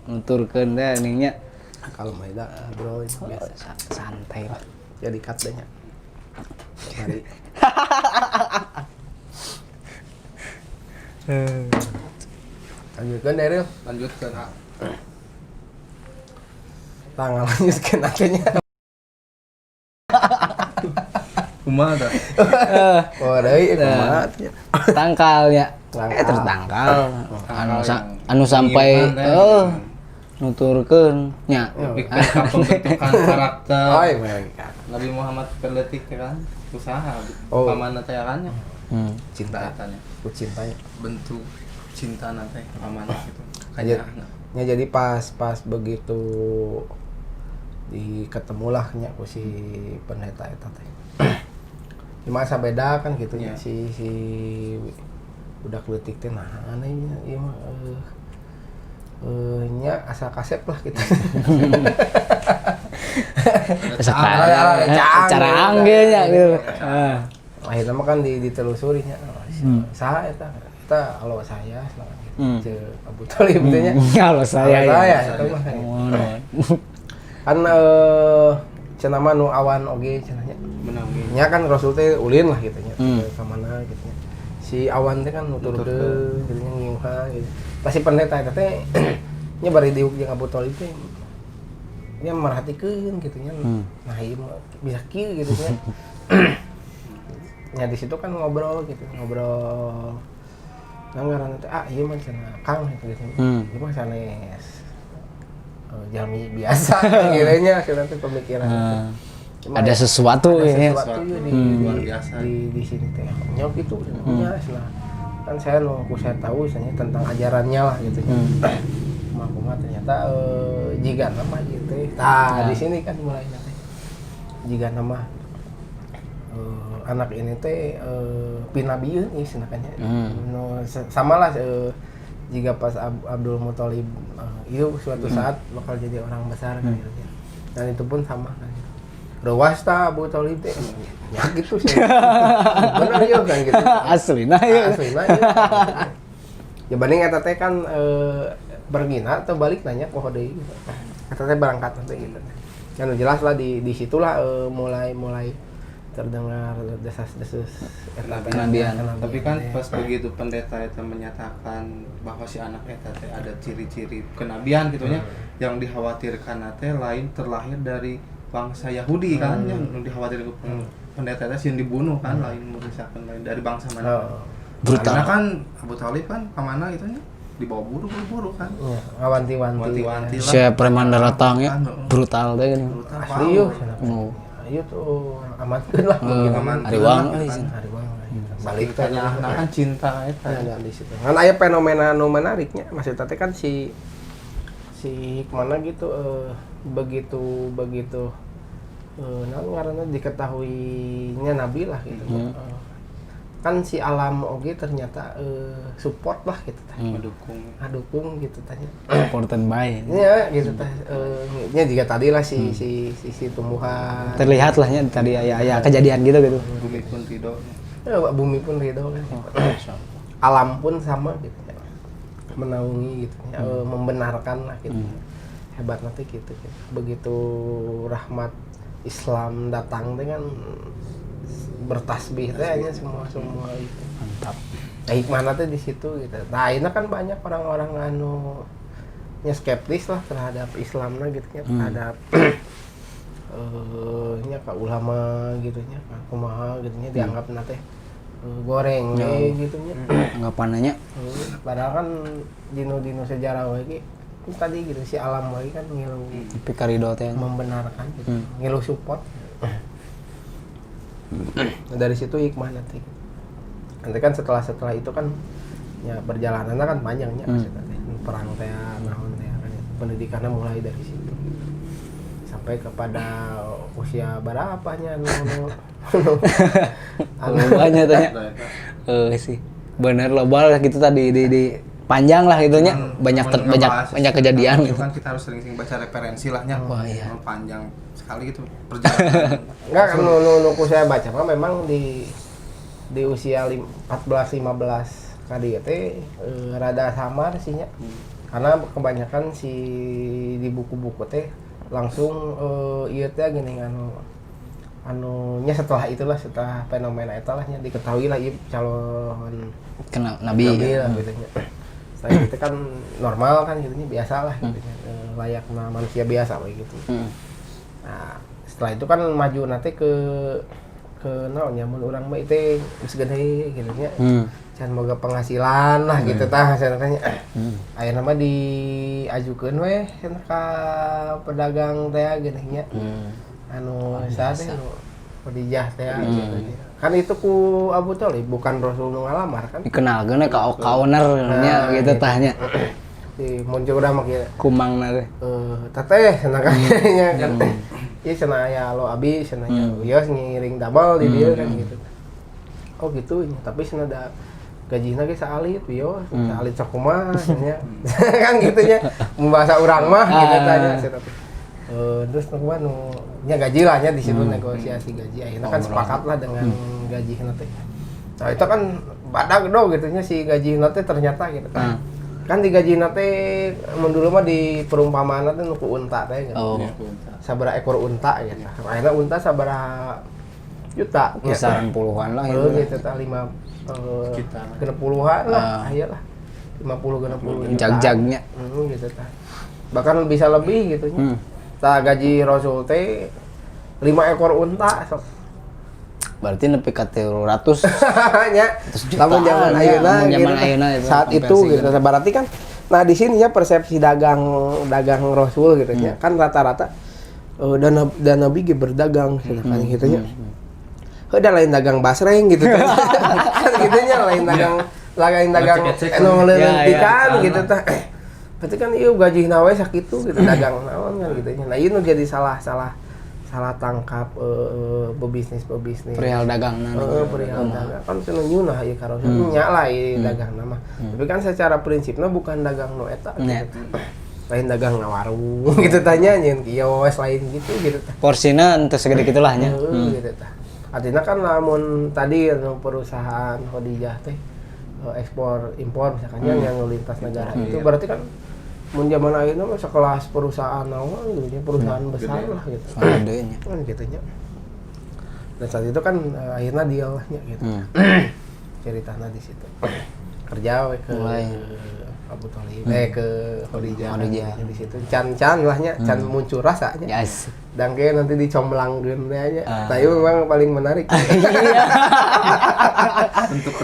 nuturkeun teh geuning nya. Kalau Maida bro itu biasa Santai lah. jadi cut deh nya. Mari. Lanjutkan Daryl. Lanjutkan. Tanggal lanjutkan akhirnya. Kumaha dah? Oh, deui kumaha nya. Tangkalnya. Terus tangkal. Anu sampai nuturkeun nya. Bikin pembentukan karakter. Oh, iya. Nabi Muhammad perletik kan usaha pamana teh kan Cinta tanya ku cintanya. bentuk cinta nanti amanah gitu. Ya jadi pas begitu ketemulah nya ku si pendeta eta teh. Di masa beda kan gitu ya si budak leutik teh nah anehnya ieu mah nya asa kasep lah gitu. Cara anggenya gitu. Akhirnya mah kan ditelusuri nya. Saha eta? Eta kalau saya selama gitu. Abu Thalib teh nya. Kalau saya eta mah kan cenah mah nu awan oge cenah nya. Nya kan Rasul teh ulin lah gitu nya. Ka mana gitu nya. Si awan teh kan nuturkeun gitu nya ngiuhan gitu. Pasti pendeta eta teh nya bari diuk jeung Abu Thalib teh nya merhatikeun gitu nya. Nah, ieu bisa kieu gitu nya. Ya di situ kan ngobrol. Nah, ngaran teh ieu mah cenah Kang gitu. Ieu mah sanes jalmi biasa gitu nya cenah teh pemikiran. Ada sesuatu ya. Sesuatu luar biasa di sini teh. Nyok itu nya kan saya saya tahu misalnya tentang ajarannya lah gitu ya. Kumaha ternyata jiga nama gitu. Di sini kan mulai teh. Jiga nama anak ini teh pinabieun ieu sanakannya. Samalah jika pas Abdul Muthalib itu suatu saat bakal jadi orang besar kan gitu. Dan itu pun sama kan. Rewas ta Abu Thalib teh. Ya gitu sih. Benar ya kan gitu. Aslina ya. Ya banding eta teh kan bergina atau balik nanya poho deui gitu. Eta teh berangkat nanti gitu. Kan jelas lah di situlah mulai terdengar desas-desus Kenabian. Tapi kan pas begitu pendeta itu menyatakan bahwa si anak eta teh ada ciri-ciri kenabian gitunya, yang dikhawatirkan teh lain terlahir dari bangsa Yahudi kan, yang dikhawatirkan pendeta teh sieun dibunuh kan, lain misalkan lain dari bangsa mana. Brutal. Karena kan Abu Thalib kan pamana gitunya dibawa buru kan. Iya, ngawanti-wanti. Wanti-wanti lah. Saya preman daratang ya, brutal deh kan. Brutal, Asli wow. yuk. Oh. Ayo tuh amatkeun lah. Hari wang Hari wang. Balik teh Tanya kan cinta eta. ada di situ. Kan aya fenomena nu menariknya. Maksudnya teh kan si Hikmana gitu begitu naon ngaranna diketahuinya nabi lah gitu. Kan si alam oge ternyata support lah gitu teh. Dukung gitu tanya. Supported by. Iya gitu teh. Nya juga tadi lah si tumbuhan. Terlihat lah ya tadi ya kejadian gitu. Bumi pun ridho. Ya, bumi pun ridho kan. Alam pun sama gitu ya. Menaungi gitu ya, membenarkan lah gitu. Hebat nanti gitu. Begitu rahmat Islam datang dengan bertasbih teh nya semua itu. Mantap. Nah, hikmahna teh di situ gitu. Nah, ini kan banyak orang-orang anu nya skeptis lah terhadap Islamna gitu ya, terhadap nya ka ulama gitu nya, kumaha gitu nya dianggap teh goreng gitu nya. Anggapannya Padahal kan dino sejarah we tadi gitu si alam we kan ngilu Pikarido teh. membenarkan gitu. Ngilu support. Nah, dari situ hikmah nanti kan setelah itu kan ya perjalanannya kan panjangnya maksudnya perang teh naon teh kan pendidikannya mulai dari situ sampai kepada usia berapanya Banyak tanya. Sih. Bener loba lah gitu tadi di panjang lah gitunya. Banyak kejadian gitu. Kan kita harus sering-sering baca referensi lahnya. Wah, iya. Panjang sekali gitu perjalanan. enggak kan nu saya baca mah memang di usia 14-15 kali teh rada samar sih nya. Karena kebanyakan di buku-buku teh langsung ieu teh gini anunya setelah fenomena eta lah nya diketahui lah ieu calon Kena nabi lah gitu nya. Saya itu kan normal kan gitu nya, biasa lah gitu nya. Layakna manusia biasa we gitu. Nah, setelah itu kan maju nanti ke naon nya mun urang mah teh geus gede gitu nya. Can boga penghasilan lah gitu tah hasilna teh. Ayeuna mah diajukeun we cenah ka pedagang teh geuning nya. Anu saha nu Khadijah teh gitu nya. Kan itu ku Abu Thalib bukan Rasul nu ngalamar kan. Dikenalkeun ka owner nya gitu tahnya. Di muncul urang mah kieu. Kumangna teh. Teteh cenah kan nya kan. Ieu cenah aya lo abi cenah nya. Ieu ngiring damel di dieu kan gitu. Oh gitu nya, tapi cenah da gajina ge saalit bieu, saalit sakumaha nya. Kan gitu nya. Mun bahasa urang mah gitu tanya cenah. Terus nu nya gaji lah nya di situ negosiasi gaji. Akhirnya kan sepakat lah dengan gaji teh. Nah, itu kan badag do gitu nya si gaji teh ternyata gitu kan. Kan di gaji teh mun dulu mah di perumpamaan teh nu ku unta teh gitu. Sabaraha ekor unta gitu. Akhirnya unta sabaraha juta Kisaran puluhan lah itu. Gitu tah 5 genep puluhan lah aya lah. 50 genep 10 juta. Jag-jagnya. Gitu tah. Bahkan bisa lebih gitu nya. Tah gaji Rasul teh 5 ekor unta sok. Berarti nepi ka 300 nya. Lamun zaman ayeuna gitu. Saat itu gitu. Berarti kan nah di sini ya persepsi dagang Rasul gitu nya. Kan rata-rata dan Nabi ge berdagang gitu kan gitu nya. Heuda lain dagang basreng gitu kan. Kan gitu nya lain dagang anu leuntikan gitu tah. Berarti kan ieu gajina we sakitu gitu dagang naon kan gitu nya. Nah ieu nu jadi salah tangkap pebisnis perihal dagangna. Perihal dagang kan cenah nyunah ieu ka Rasul nya lah ieu dagangna mah. Tapi kan secara prinsipna bukan dagang nu eta gitu. Lain dagang warung gitu tanya nyeun kios lain gitu tah. Porsina teu segede kitulah nya. Gitu tah. Artinya kan lamun tadi perusahaan Khadijah teh ekspor impor misalkan yang lintas negara itu berarti kan mun zaman ayeuna mah sekelas perusahaan naon gitu nya, perusahaan besar lah gitu. Gedenya. Kan gitu nya. Dan saat itu kan akhirnya deal lah nya gitu. Ceritanya di situ. Kerja we ke Abu Thalib, ke Khadijah di situ. Can lah nya, can muncul rasanya. Yes. Dan kayak nanti dicomblangkeun teh nya. Tapi memang paling menarik. Untuk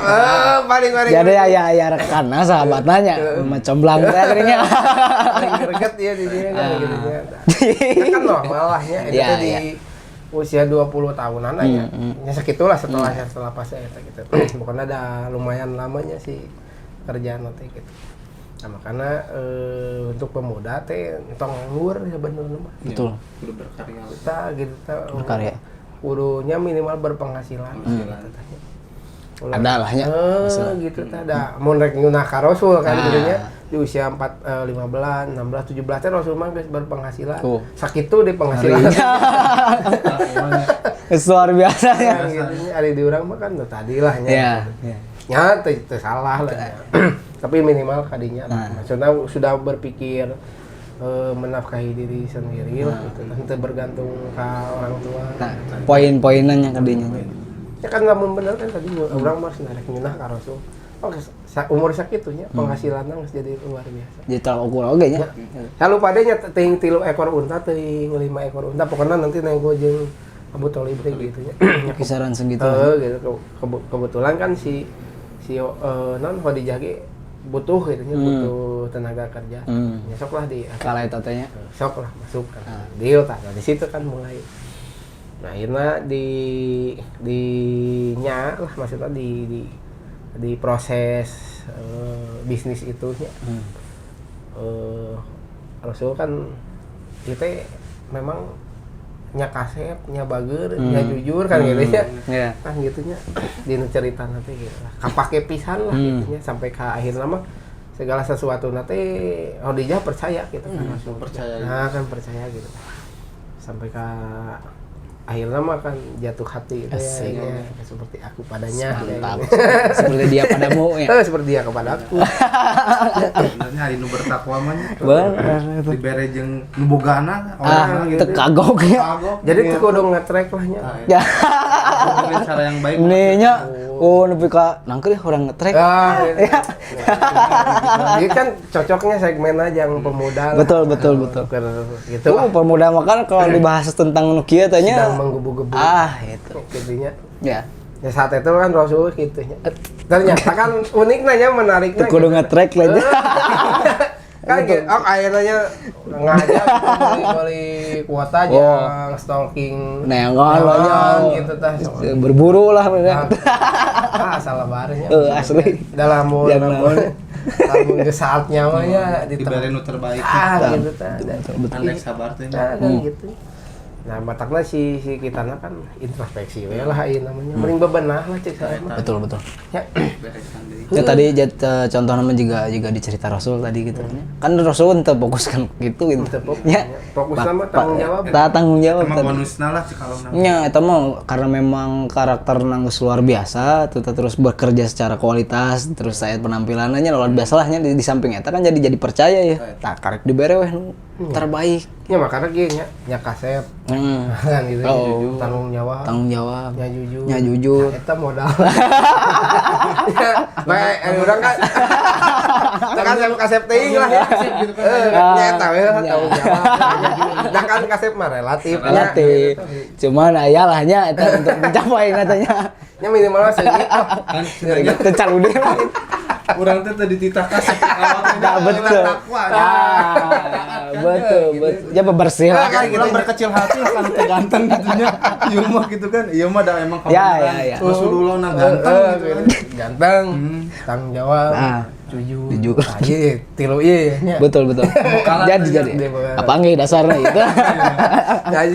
Paling Jadi aya rekanna sahabatna nya comblang teh akhirnya. paling greget ya di sini kan gitu nya. Itu kan normal lah nya itu Iya, di usia 20 tahunan aja. Ya sakitulah setelah pas eta gitu. Pokoknya ada lumayan lamanya sih kerjaan nanti gitu. Nah, makanya untuk pemuda teh entong nganggur ya bener mah. Betul. kudu berkarya. Kita gitu Berkarya. kudunya minimal berpenghasilan. Ada lah nya. Gitu teh ada mun rek nyunah ka Rasul kan gitu nya di usia 15, 16, 17 teh Rasul mah geus berpenghasilan. Sakitu di penghasilan. Luar biasa ya. Gitu nya ari di urang mah kan tuh tadi lah nya. Iya. Ya teu salah lah. Tapi minimal kadinya maksudnya sudah berpikir menafkahi diri sendiri lah gitu. Teu bergantung ke orang tua. Nah, poin-poinannya kadinya. Ya kan lamun bener kan tadi urang mah rek nyunah ka Rasul. Umur sakitunya penghasilanna geus jadi luar biasa. Jadi tolak ukur oge nya. Lalu padanya teuing 3 ekor unta, teuing 5 ekor unta, pokoknya nanti nego jeung Abu Thalib teh gitu nya. Kisaran segitu. Gitu. Kebetulan kan si non Khadijah ge butuh gitu nya, butuh tenaga kerja. Ya sok lah di Kala eta teh nya. sok lah masuk kan. Deal tah. Nah, di situ kan mulai. Nah, akhirnya di nya lah maksudnya di proses bisnis itu nya. Rasul kan kita memang nya kasep, nya bager, nya jujur kan gitu nya. Iya. Kan gitu nya. Dina cerita nanti gitu lah. Kapake pisan lah gitu nya sampai ke akhirnya mah segala sesuatu nanti Khadijah percaya gitu kan. Rasul percaya. Nah, kan percaya gitu. Sampai ke akhirnya mah kan jatuh hati gitu ya, seperti aku padanya. Mantap. Seperti dia padamu ya. Seperti dia kepada aku. Sebenarnya hari nu bertakwa mah nya. Bener. Dibere jeung nu bogana orang Teu kagok ya. Jadi Jadi tuh kudu nge-track lah nya. Ya. dengan cara yang baik. Ini nya nepi ka nangkeu urang nge-track. Gitu. Jadi kan cocoknya segmen aja yang pemuda lah. Betul. Gitu Tuh lah. pemuda mah kan kalau dibahas tentang nu kieu teh nya. Sedang menggebu-gebu. Itu. Gitunya. Ya. Ya saat itu kan Rasul gitu nya. Ternyata kan unik nanya menarik Teu kudu nge-track lah nya. Kan gitu, akhirnya ngajak beli kuota aja stalking Nengon lah nya. gitu tah. Berburu lah bener. Salah barenya. Asli. Dalam Jangan lamun ge saatnya mah ya Dibere nu terbaik. gitu tah. Betul. Andek sabar teh. Nah, kan gitu. Nah, batakna si kitana kan introspeksi we lah ieu namanya. Mending bebenah lah cek saya mah. Betul. Ya. Beresan deui. Ya tadi contohnya mah juga di cerita Rasul tadi gitu. Kan Rasul teu fokuskan gitu. Ya. Fokus sama tanggung jawab. Tanggung jawab. Emang bonusna lah sih kalau nama. Ya, itu mah karena memang karakter nanggus luar biasa, terus bekerja secara kualitas, terus saya penampilannya luar biasa lah nya di samping eta kan jadi percaya ya. Tah karek dibere weh nu terbaik. Ya makanya gini nya kasep. Kan gitu. Tanggung jawab. Nya jujur. Nya jujur. Eta modal. Bae, urang kan. Kan saya kasep teuing lah ya. Nya eta we tanggung jawab. Nah kan kasep mah relatif. Relatif. Cuman aya lah nya eta untuk mencapai katanya. Nya minimal segitu. Kan sebenarnya Teu calude. urang teh tadi dititahkan Nah, betul. Betul. Ya bebersih lah. Kan kita berkecil hati lah kan teh ganteng gitu nya. Ieu mah gitu kan. Ieu mah da emang Ya. Rasulullah na ganteng gitu kan. Ganteng, tanggung jawab, jujur. Iya, tilu iya nya. Betul. Jadi. Apa nggih dasarnya itu?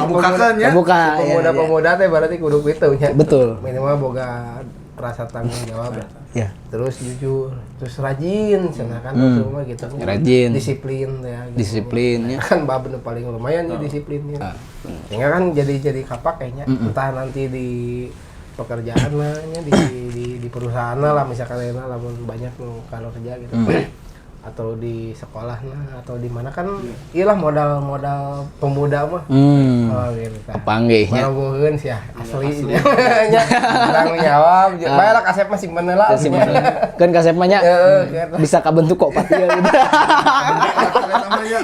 Bukakan ya. Buka. Pemuda-pemuda teh berarti kudu kitu nya. Betul. Minimal boga rasa tanggung jawab ya. Ya. Terus jujur, terus rajin, cenah kan mah gitu. Rajin. Disiplin ya. Gitu. Disiplinnya. Kan bab nu paling lumayan nih disiplinnya. Sehingga kan jadi kapak kayaknya. Entah nanti di pekerjaan lah nya di perusahaan lah misalkan lamun banyak nu kalau kerja gitu. atau di sekolah nah atau di mana kan iyalah modal pemuda mah oh gitu tah Panggihnya. barogoheun sih ya aslinya nya tanggung jawab bae lah kasep mah simpen heula Kan kasep mah nya bisa kabentuk kok patia gitu.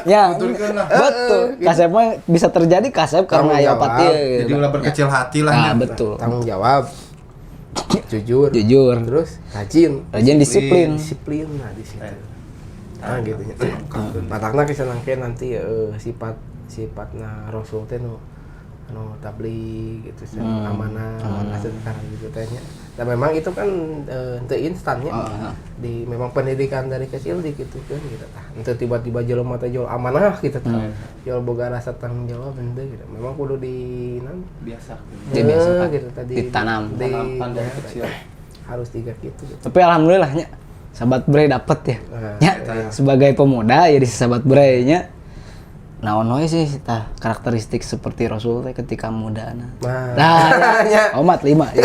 Ya, betul. Kasep mah bisa terjadi kasep karena aya patia. Jadi ulah berkecil hati lah. Nah, betul. tanggung jawab jujur Terus rajin disiplin. nah di situ nah gitu nya matakna kisah nangke nanti sifatna rasul teh nu tabligh gitu amanah sekarang gitu teh nya. Dan memang itu kan teu instan nya. Memang pendidikan dari kecil dikitukeun gitu tah. Henteu tiba-tiba jelema teh jual amanah gitu tah. Jual boga rasa tanggung jawab henteu gitu. Memang kudu Biasa. Dibiasakan. gitu tadi Ditanam dari kecil. harus tiga gitu. Tapi alhamdulillahnya sahabat Bray dapet ya. Nah, Ya, sebagai pemuda jadi sahabat Bray nya. Naon we sih tah karakteristik seperti Rasul teh ketika muda Nah, ya. Omat 5 ya.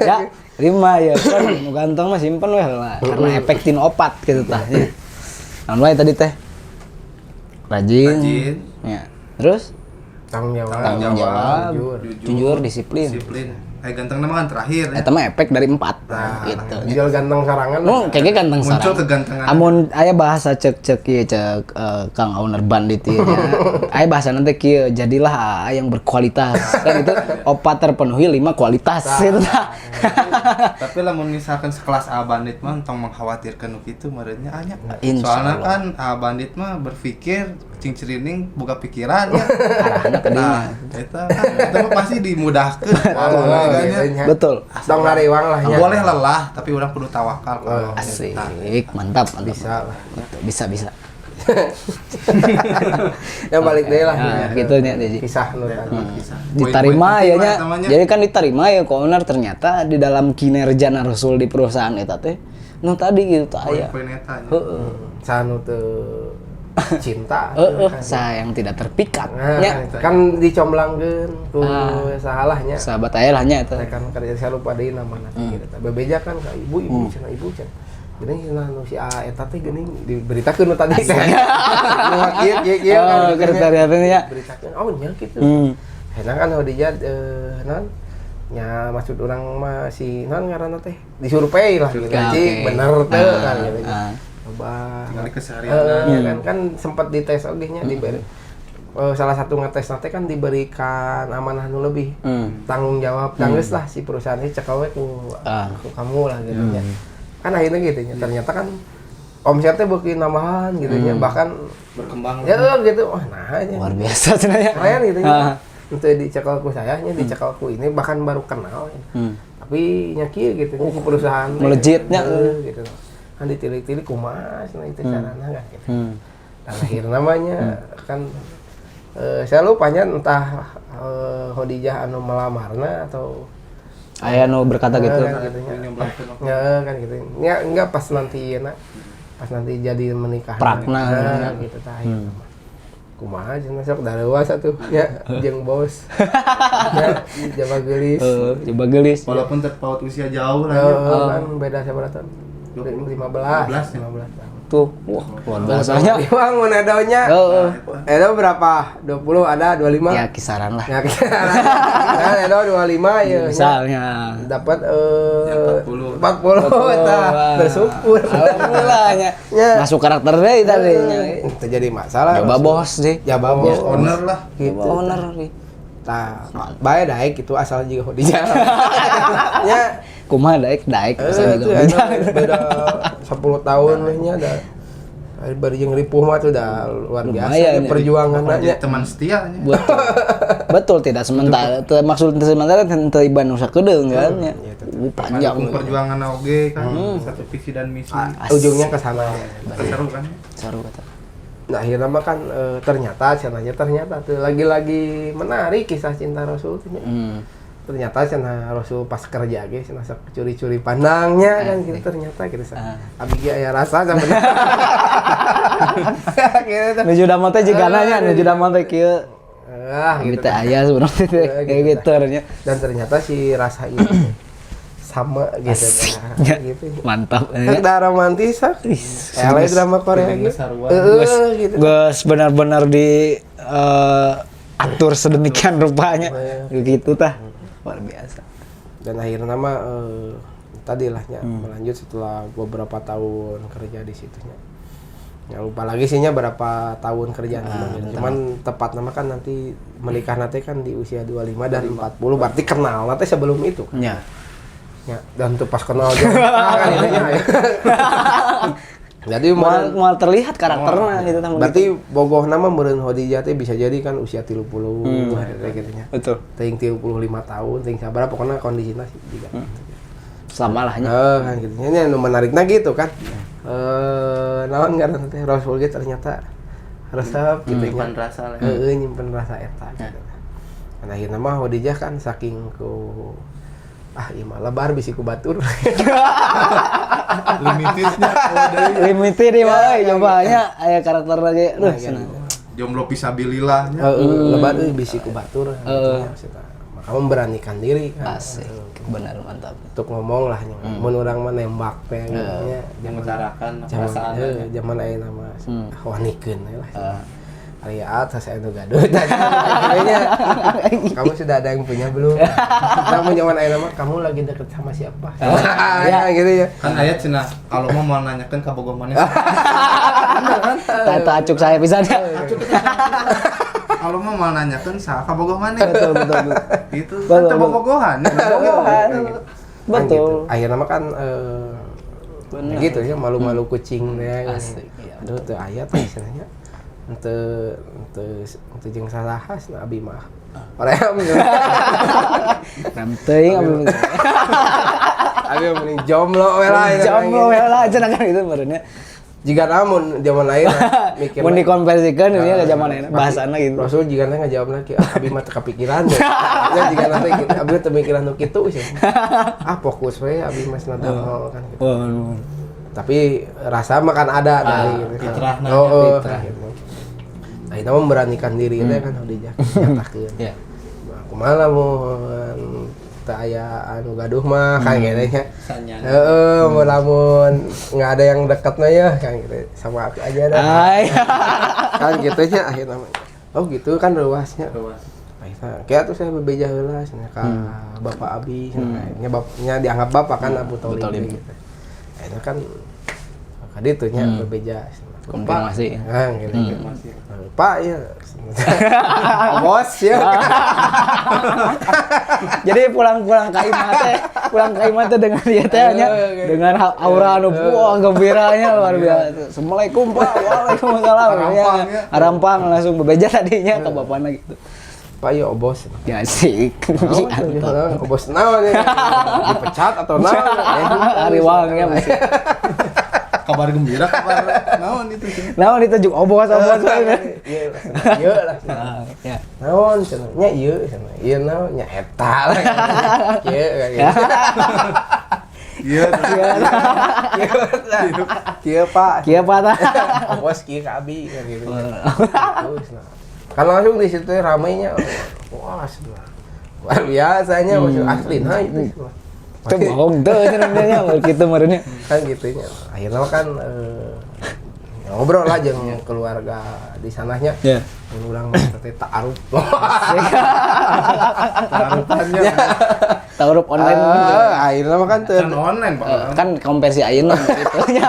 Ya, 5 ya. Kan nu ganteng mah simpen we lah karena efek tin opat gitu tah ya. Naon we tadi teh? Rajin. Ya. Terus tanggung jawab, jujur, disiplin. Ganteng nama kan terakhir ya. Eta mah efek dari 4 gitu. Jual ganteng sarangan. Kayaknya ganteng sarang. Muncul kegantengan. Amun aya bahasa cek ieu cek Kang owner bandit ieu nya. Aya bahasa nanti kieu jadilah yang berkualitas. Kan itu opat terpenuhi 5 kualitas gitu tah. Tapi lamun misalkan sekelas A bandit mah tong mengkhawatirkan nu kitu meureunnya anya. Insyaallah. Soalnya kan A bandit mah berpikir cing cerining boga pikiran ya. Arahna ke dinya. Eta mah pasti dimudahkeun. Betul. Dong ngariwang lah nya. Boleh lelah tapi orang kudu tawakal kalau Asik, mantap. Bisa lah. Bisa. Ya balik deh lah. Nah, gitu nya Deji. Kisah lu tadi. Diterima ya nya. namanya. Jadi kan diterima ya owner ternyata di dalam kinerja Rasul di perusahaan eta teh nu tadi gitu tah aya. Poin eta nya. Heeh. Sanu teu cinta. Sayang tidak terpikat. Nah, Nya. kan dicomblangkeun ku salahnya. Sahabat aya lah nya eta. Kan kerja saya lupa deui namana gitu. Bebeja kan ka ibu cenah ibu cenah. Geuning cenah nu si A eta teh geuning diberitakeun nu tadi. Nu kieu Oh, kriteria teh nya. Beritakeun oh nya kitu. Enak kan Hodijah naon nya maksud orang mah si naon ngaranna teh disurvei lah gitu. Cik bener teu kan gitu. Coba Tinggal keseharian. kan sempat dites oge nya diberi salah satu ngetes nanti kan diberikan amanah nu lebih tanggung jawab tangges lah si perusahaan ini cek we ku kamu lah gitu nya kan akhirnya gitu nya ternyata kan omsetnya beuki nambahan gitu nya bahkan Berkembang. ya gitu nah nya Luar biasa cenanya. keren gitu nya untuk dicekal ku saya nya dicekal ku ini bahkan baru kenal tapi nya kieu gitu nya si perusahaan Melejitnya. gitu kan ditilik-tilik kumaha nah itu carana kan gitu. Dan akhir namanya kan saya lupanya entah Hodijah anu melamarna atau Aya nu berkata gitu. kan gitu ya kan gitu ya enggak pas nanti pas nanti jadi menikah Prakna. gitu tah kumaha cenah sok dalawas atuh ya jeung bos ya jaba geulis Coba gelis. Walaupun terpaut usia jauh lah ya. kan beda sabaraha tahun 15 tahun Tuh, wah luar biasanya. Bang mana daunnya? Edo berapa? 20 ada 25. Ya kisaran lah. Ya kisaran. Kan Edo 25 ya. Misalnya. Dapat 40 tah bersyukur. Alhamdulillahnya. Ya. Masuk karakter deh tadi. Terjadi masalah. Coba bos deh. Coba bos. Owner lah. Gitu. Owner nih. Tah, bae daek itu asal juga Hodijah. Ya. Kumaha daek asal juga beda 10 tahun we nya ada bari jeung ripuh mah tuh udah luar biasa ya, perjuangan aja Teman setia nya. Betul tidak sementara maksud sementara teu iban usaha kedeung kan ya. Panjang Perjuangan oge kan satu visi dan misi. ujungnya ke sana. Seru kan? Seru kata. Nah akhirnya mah kan ternyata tuh lagi-lagi menarik kisah cinta Rasul tuh. Ternyata cenah Rasul pas kerja ge cenah sok curi-curi pandangnya kan gitu ternyata gitu abi ge aya rasa sampe gitu Nuju damel teh jigana nya nuju damel teh kieu gitu teh aya sebenarnya teh kayak gitu nya dan ternyata si rasa ini sama gitu. Asik. Nah, gitu. Mantap. Udah romantis ah. Eleh drama Korea Feeling gitu. sarua. Gitu. Gus benar-benar di atur sedemikian rupanya. Begitu tah. Luar biasa. Dan akhirnya mah tadi lah melanjut setelah beberapa tahun kerja di situnya. Ya lupa lagi sihnya berapa tahun kerjaan cuman tepat nama kan nanti menikah nanti kan di usia 25 dari 40 berarti kenal nanti sebelum itu kan. Ya. Ya, dan tuh pas kenal aja kan intinya ya. Jadi Mau terlihat karakternya gitu tah. berarti bogoh nama meureun Khadijah teh bisa jadi kan usia 30 kayak gitu nya. Betul. Teuing 35 tahun, teuing sabaraha pokoknya kondisinya sih juga. Sama lah nya. Kan gitu. Nya nu menarikna gitu kan. Naon ngaran teh Rasul ge ternyata resep gitu Nyimpen rasa lah. nyimpen rasa eta gitu. Nah, akhirnya mah Khadijah kan saking ku ieu mah lebar bisi ku batur. Limitednya Limited ya mah nyobanya aya karakter lagi. Duh, senang. jomblo pisabilillahnya. Lebar bisi ku batur. Maksudnya maka memberanikan diri kan. Asik. Benar mantap. Untuk ngomong lah mun urang mah nembak teh gitu nya. Mengutarakan perasaan. Zaman ayeuna mah wanikeun lah. Ari atas anu gaduh. Kayaknya kamu sudah ada yang punya belum? Kamu zaman ayeuna mah kamu lagi deket sama siapa? Ya gitu ya. Kan aya cenah kalau mau nanyakeun ka bogoh maneh. Eta acuk saya pisannya. Kalau mau nanyakeun saha ka bogoh maneh. Betul. Itu kan bogohan. Betul. Akhirnya mah kan Bener. gitu ya malu-malu kucing teh. Asik, iya. Aduh teu aya teh istilahnya. Teu jeung salahas na abi mah. Hoream. Rem teuing Abi mending jomblo we lah. Jomblo we lah cenah kan itu barunya. Jika namun zaman lain mikir Mun dikonversikeun ini ke zaman ayeuna bahasana gitu. Rasul jika nanti ngejawab lagi, abi mah teu kepikiran. Ya jika nanti gitu, abi teu mikiran nu kitu sih. Fokus we abi mah cenah damel kan gitu. Tapi rasa mah kan ada dari gitu. fitrahna, Fitrah. Gitu. Nah, itu memberanikan diri teh kan Khadijah nyatakeun. Iya. Kumaha mun teu aya anu gaduh mah kan gitu nya. Sanyana. Mun lamun enggak ada yang dekatnya ya kan gitu. Sama aku aja dah. Kan gitu nya akhirnya. Oh gitu kan luasnya. Nah, kayak tuh saya bebeja heula cenah ka bapak abi nya bapaknya dianggap bapak kan Abu Thalib gitu. Nah, itu kan ka ditu nya bebeja. Konfirmasi. Nah, gitu. Pak ya. Bos ya. Jadi pulang ke imah teh dengan dia teh nya dengan aura anu wah gembiranya luar biasa. Assalamualaikum Pak. Waalaikumsalam. Harampang langsung bebeja tadinya ke bapakna gitu. Pak ya bos. Ya asik. Bos naon ya? Dipecat atau naon? Hari wangnya masih. Kabar gembira, kabar naon itu sih. Naon ditunjuk obos. Ieu lah. Ya. Naon cenah? Nya ieu cenah. Ieu naon? Nya eta lah. Ieu kayak gitu. Iya. Kieu Pak. Kieu Pak tah. Bos kieu ka abi kayak gitu. Terus nah. Kan langsung di situ ramainya. Wah, cenah. Luar biasanya maksud asli nah itu. Teu bohong teu cenah kitu meureunnya. Kan gitunya. Akhirnya kan ngobrol lah jeung keluarga di sananya. Ya. Ulang mah teh ta'aruf. Taruhannya Ta'aruf online. Akhirnya mah kan teu kan online, Pak. Kan konversi ayeuna gitu nya.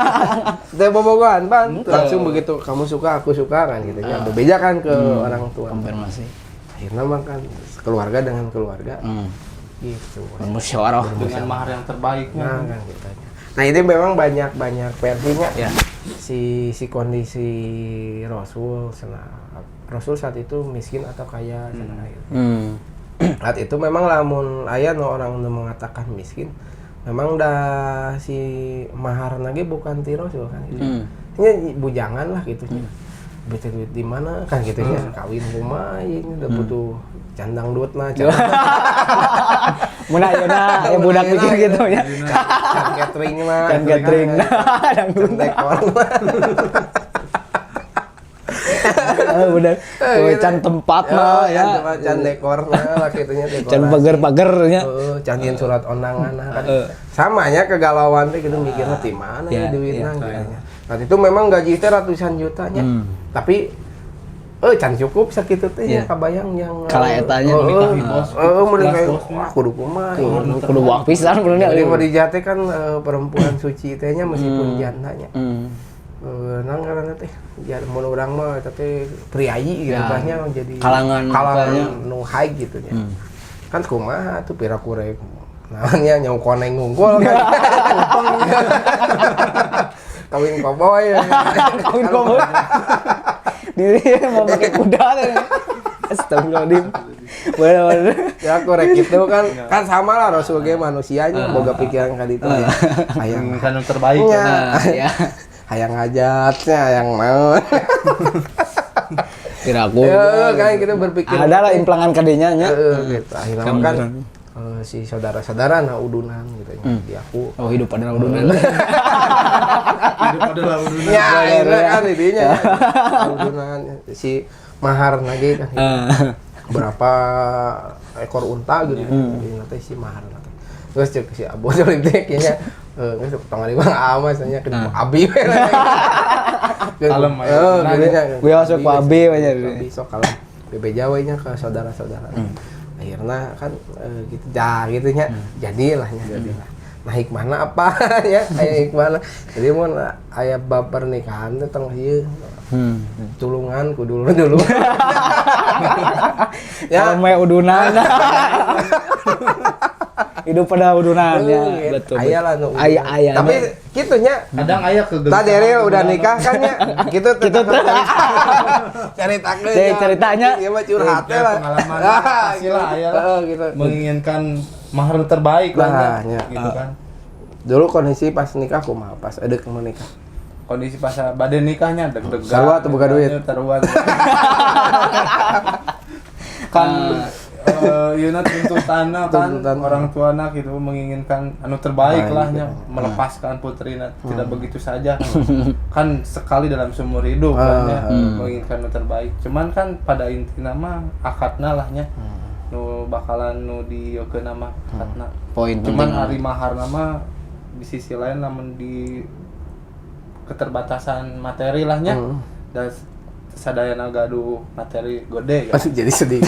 teu bobogohan, Pan. Langsung begitu kamu suka, aku suka kan gitu nya. Berbeda kan ke orang tua. Konfirmasi. Akhirnya mah kan keluarga dengan keluarga. Gitu. Musyawarah. Dengan mahar yang terbaiknya. Nah, kan gitu. Nah, ini memang banyak versinya. Ya. Si kondisi Rasul Rasul saat itu miskin atau kaya gitu. Saat itu memang lamun aya no orang nu mengatakan miskin, memang dah si mahar lagi bukan ti Rasul kan gitu. Ini bujangan lah gitu. Bete duit di mana kan gitu nya kawin kumaha ini udah butuh candang duit mah Mun ayeuna aya budak mikir gitu ya. Can catering mah Can catering. Dangdut. dekor Bener. Can tempat mah ya. Can dekor lah kitunya dekor. Can pager-pagernya. Can nyin surat undangan kan. Samanya kegalauan teh gitu mikirna ti mana ya duitna gitu. Nah itu memang gaji teh ratusan jutanya. Tapi can cukup sakitu teh ya kabayang yang kala etanya nikahi bos. Mending kayak kudu kumaha. Kudu buak pisan benernya. Ini mah dijate kan perempuan suci tehnya meskipun jandanya. Nang karena teh ya mun urang mah eta teh priayi gitu banyak jadi kalangan nu high gitu nya. Kan kumaha tuh pira kurek. Namanya nyau koneng ngunggul kan. Kawin cowboy. Kawin koboi. Diri mau pakai kuda kan. Astagfirullahaladzim. Bener-bener. Ya korek itu kan sama lah Rasul ge manusianya boga pikiran ka ditu ya. Hayang kan yang terbaik. Ya. Hayang hajatnya, hayang naon. Kiraku. Kan kita berpikir. Ada lah implangan kadenya nya. Gitu. Akhirnya kan si saudara-saudara udunan gitu di aku. Oh, hidup adalah udunan. Hidup adalah udunan. Ya, akhirnya kan intinya udunan si mahar lagi kan. Berapa ekor unta gitu. Jadi nanti si mahar nanti. Terus cek si Abu Jalib teh kayaknya geus tangari bang amas nya ke abi. Kalem ya. Gue masuk ke abi banyak. Besok kalau bebe Jawa nya ke saudara-saudara. Akhirnya kan gitu gitu nya jadilah nah hikmahna apa ya aya hikmahna jadi mun aya bab pernikahan teh tong ieu tulungan kudu dulu ya me udunan hidup pada udunan ya betul aya lah nu aya tapi kitu nya kadang aya kegelisahan tah deril udah nikah kan nya kitu ceritanya ieu mah curhat teh lah pengalaman pastilah aya gitu menginginkan mahar terbaik lah gitu kan. Dulu kondisi pas nikah kumaha pas edek menikah. Kondisi pas bade nikahnya deg-degan. Sarua tuh boga duit. Taruhan. Kan yeuna tuntutanna kan orang tuana gitu menginginkan anu terbaik lah nya melepaskan putrina tidak begitu saja kan sekali dalam seumur hidup kan ya menginginkan anu terbaik. Cuman kan pada intina mah akadna lah nya. Nu bakalan nu dieukeunan mah akadna. Poin Cuman hari mahar nama di sisi lain namun di keterbatasan materi lahnya dan sadayana gaduh materi gede ya. Jadi sedih.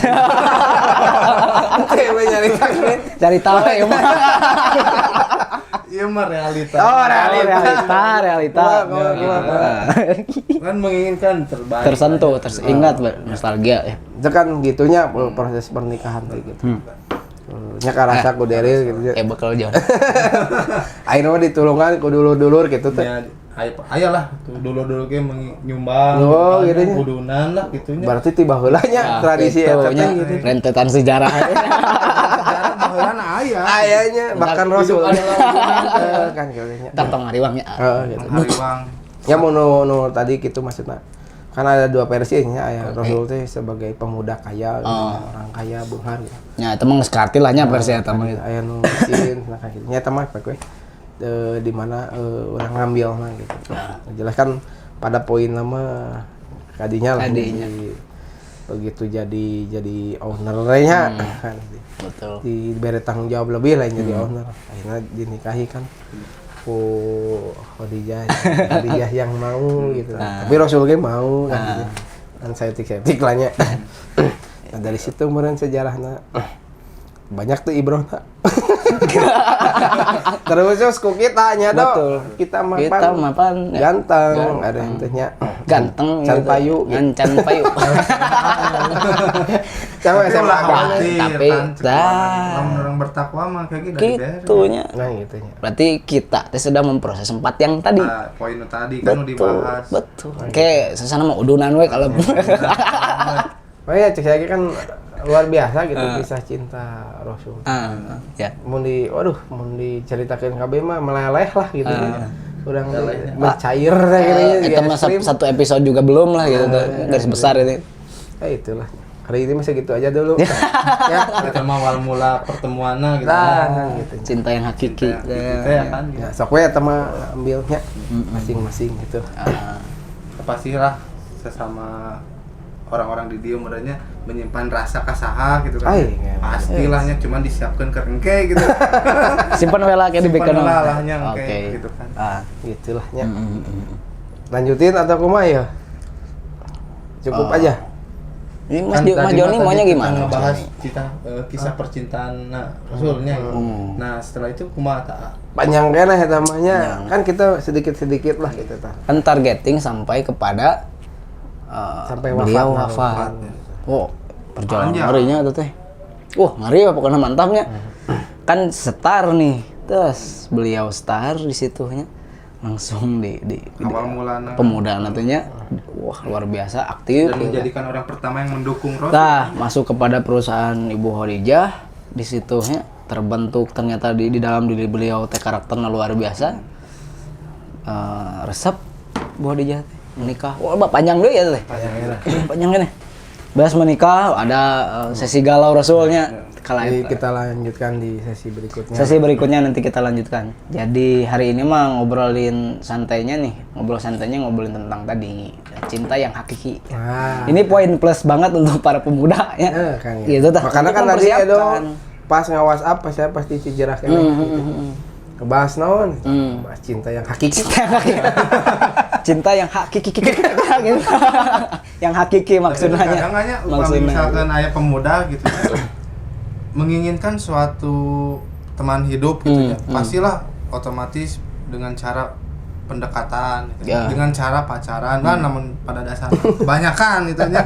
Kayak cari tahu ya mah. Iya mah realita. Oh, realita. Kan menginginkan terbaik. Tersentuh, teringat nostalgia ya. Itu kan gitunya proses pernikahan kayak gitu. Nya karasa ku deril gitu. Bekal John. Akhirnya mah ditulungan ku dulur-dulur gitu teh. Ayalah dulu-dulu ge nyumbang. Oh, gitu nya. Udunan lah gitunya. Berarti tiba heula nya tradisi eta teh gitu. Rentetan sejarah. Sejarah baheulana aya. Ayanya bahkan Rasul kan kitu nya. Tantong ngariwangnya. Gitu. Hariwang. Ya mau nu tadi gitu maksudnya. Kan ada dua versi nya aya Rasul teh sebagai pemuda kaya, orang kaya bungar gitu. Ya, itu mah geus kartil lah nya versi eta mah. Aya nu miskin nah kayak gitu. Nya eta mah we. Di mana orang ngambilna gitu. Jelas kan pada poin nama kadinya lah begitu jadi owner-nya kan. Betul. Diberi tanggung jawab lebih lah jadi owner. Akhirnya dinikahi kan. Khadijah yang mau gitu. Tapi Rasul ge mau kan gitu. Dan septik lah nya. Nah dari situ kemudian sejarahnya banyak tuh ibrohna. Terus ku kita nya do. Kita mapan ganteng, ada nya ganteng can payu can payu. Sama SMA tapi orang bertakwa mah kayak gitu nya. Nah gitunya. Berarti kita sudah memproses 4 yang tadi. Poin tadi kan udah dibahas. Betul. Kayak sesana mah udunan we kalau. Oh ya cek saya kan luar biasa gitu kisah cinta Rasul. Ya. Mun diceritakeun kabeh mah meleleh lah gitu. Urang mencair kayaknya. Itu mah satu episode juga belum lah gitu. Garis besar ini. Itulah. Hari ini masih gitu aja dulu. Ya, kita mah awal mula pertemuanna gitu. Gitu. Cinta yang hakiki. Ya kan. Ya, sok we eta mah ambilnya masing-masing gitu. Pastilah sesama orang-orang di dia merenya menyimpan rasa kasaha gitu kan. Ai, nggak, Pastilahnya cuman disiapkan ke engke gitu. Simpan wela kayak di Simpan bacon. lahnya engke Oke. gitu kan. Gitulah nya. Lanjutin atau kumaha ya? Cukup aja. Ini Mas Kan tadi Joni mah maunya tadi gimana? kita ngebahas Joni? kisah percintaan Rasulnya gitu. Nah, setelah itu kumaha ta? Panjang kena ya tamanya. Kan kita sedikit-sedikit lah gitu tah. Kan targeting sampai kepada Sampai beliau wafat. wafat. Oh, perjalanan Panjang. ngerinya tuh teh. Wah, ngeri apa pokoknya mantapnya. Kan star nih. Terus beliau star di situnya langsung di Awal mulana pemuda nantinya wah luar biasa aktif dan gitu. menjadikan orang pertama yang mendukung Rasul. Nah, masuk kepada perusahaan Ibu Khadijah di situnya terbentuk ternyata di dalam diri beliau teh karakternya luar biasa. Resep Bu Khadijah teh menikah. Wah, panjang deh ya teh. Panjang ini. Bahas menikah ada sesi galau Rasulnya. Jadi kita lanjutkan di sesi berikutnya. Sesi berikutnya nanti kita lanjutkan. Jadi hari ini mah ngobrolin santainya nih, ngobrolin tentang tadi cinta yang hakiki. Ini poin plus banget untuk para pemuda ya. Kan, Gitu tah. makanya kan tadi Mempersiapkan. pas ngawas apa saya pasti cijerah gitu. Ngebahas naon? Bahas cinta yang hakiki. Cinta yang hakiki gitu. Yang hakiki maksudnya. Kadang aja upami misalkan ayah pemuda gitu ya, menginginkan suatu teman hidup gitu ya, pastilah otomatis dengan cara pendekatan gitu. Ya. Dengan cara pacaran kan, namun pada dasar kebanyakan gitu nya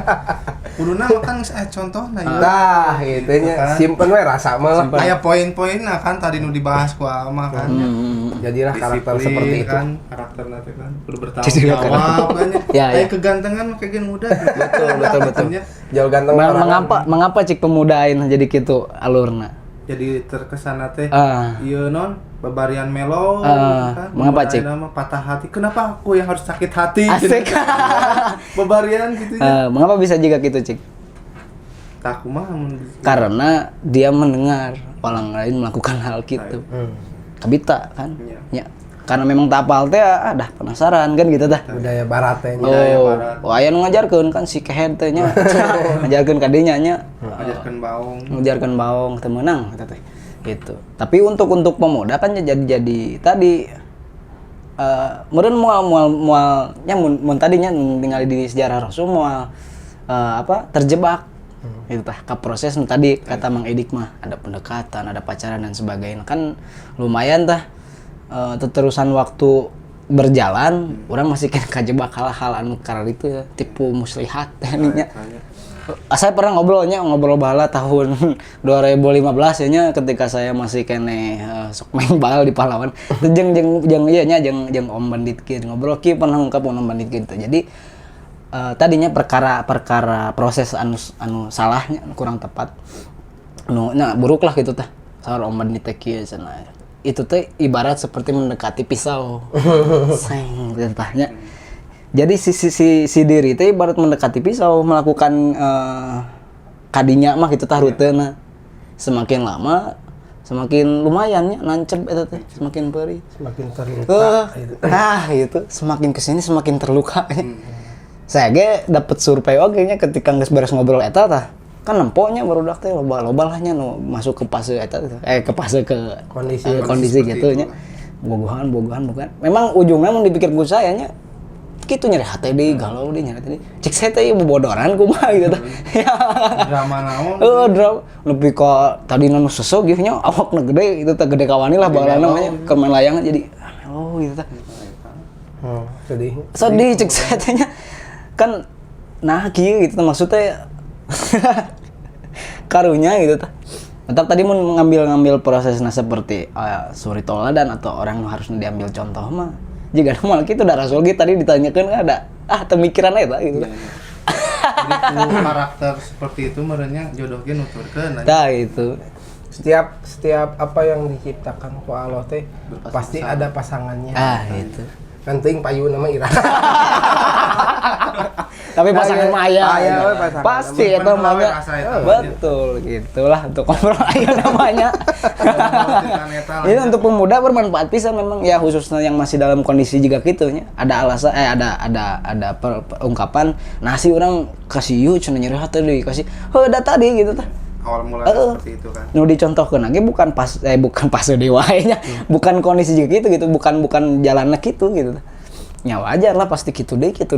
kuduna makan contohna ya. Nah, gitu nya. kan. Simpen we rasa mah. Aya poin-poinna kan tadi nu dibahas ku Alma kan. Jadilah karakter Disiplin, seperti itu. kan, karakter nanti kan perlu bertanggung Jadilah jawab kan Ya, ya. kegantengan kayak gen muda gitu. Betul. Jauh ganteng orang. Mengapa cik pemudain jadi gitu alurna? Jadi terkesan teh Ah. ieu non babarian melo kan. Mengapa, Cik? Nama patah hati. Kenapa aku yang harus sakit hati? Asik. Babarian gitu ya. Mengapa bisa juga gitu cik? Tak kumaha mun Karena dia mendengar orang lain melakukan hal gitu. Kabita kan? Iya. Ya. Karena memang tak apal teh dah penasaran kan gitu dah. Budaya barat teh. Oh, aya nu ngajarkeun kan si kehead teh nya. Ngajarkeun ka dinya nya. ajarkan baung. Ngajarkeun baong teu meunang eta teh. Gitu. Tapi untuk pemuda kan jadi tadi meureun moal nya mun tadinya ningali di sejarah Rasul moal terjebak gitu tah ka proses nu tadi kata Mang Edik mah ada pendekatan, ada pacaran dan sebagainya kan lumayan tah terusan waktu berjalan orang masih kajebak hal-hal anu karena itu ya, tipu muslihat nya. Saya pernah ngobrol bahala tahun 2015 nya ketika saya masih kene sok main bal di Pahlawan. jeung ieu nya jeung Om Bandit kieu ngobrol kieu pernah ngungkap Om Bandit kieu. Jadi tadinya perkara proses anu salahnya kurang tepat. Nya buruk lah gitu tah. Saur Om Bandit kieu cenah. Itu teh ibarat seperti mendekati pisau. Seng gitu tahnya. Jadi si diri teh ibarat mendekati pisau melakukan kadinya mah gitu tah ruteuna. Semakin lama semakin lumayan ya nancep eta teh semakin perih. Semakin terluka gitu. Gitu. Semakin kesini semakin terluka. Saya ge dapet survei oge nya ketika geus beres ngobrol eta tah. Kan nemponya barudak teh loba lah nya nu masuk ke fase eta ke fase ke kondisi gitu nya. Bogohan. Memang ujungnya mun dipikir ku saya nya kitu nyeri hati deui galau deui nyeri tadi. Cek saya teh bobodoran kumaha gitu tah. Drama naon? Drama lebih ke tadi nu sesok gitu nya awakna gede itu teh gede kawani lah bahalana mah keur layangan jadi gitu tah. Sedih cek saya teh nya. Kan nah kieu gitu maksudnya karunya gitu tah. Tetap tadi mau ngambil prosesnya seperti suri toladan atau orang harus diambil contoh mah. Jika normal gitu dah Rasul gitu tadi ditanyakan ada pemikiran eta gitu. Jadi karakter seperti itu merenya jodoh ge nuturkeun. Tah itu. Setiap apa yang diciptakan ku Allah teh pasti ada pasangannya. Itu. Penting payu nama Ira. Tapi pasangan mah aya. Aya we pasangan. Pasti Bener-bener eta mah we rasa eta mah. betul gitulah untuk ngobrol aya namanya. Ini untuk pemuda bermanfaat pisan memang ya, khususnya yang masih dalam kondisi juga gitu nya. Ada alasan ada ungkapan nasi orang kasih yuk cenah nyeri hati deui kasih heuda tadi gitu tah. Awal mulanya seperti itu kan. Nu dicontohkeun lagi bukan pas di wae nya, bukan kondisi juga gitu bukan jalanna gitu gitu. Ya wajar lah pasti gitu deh gitu.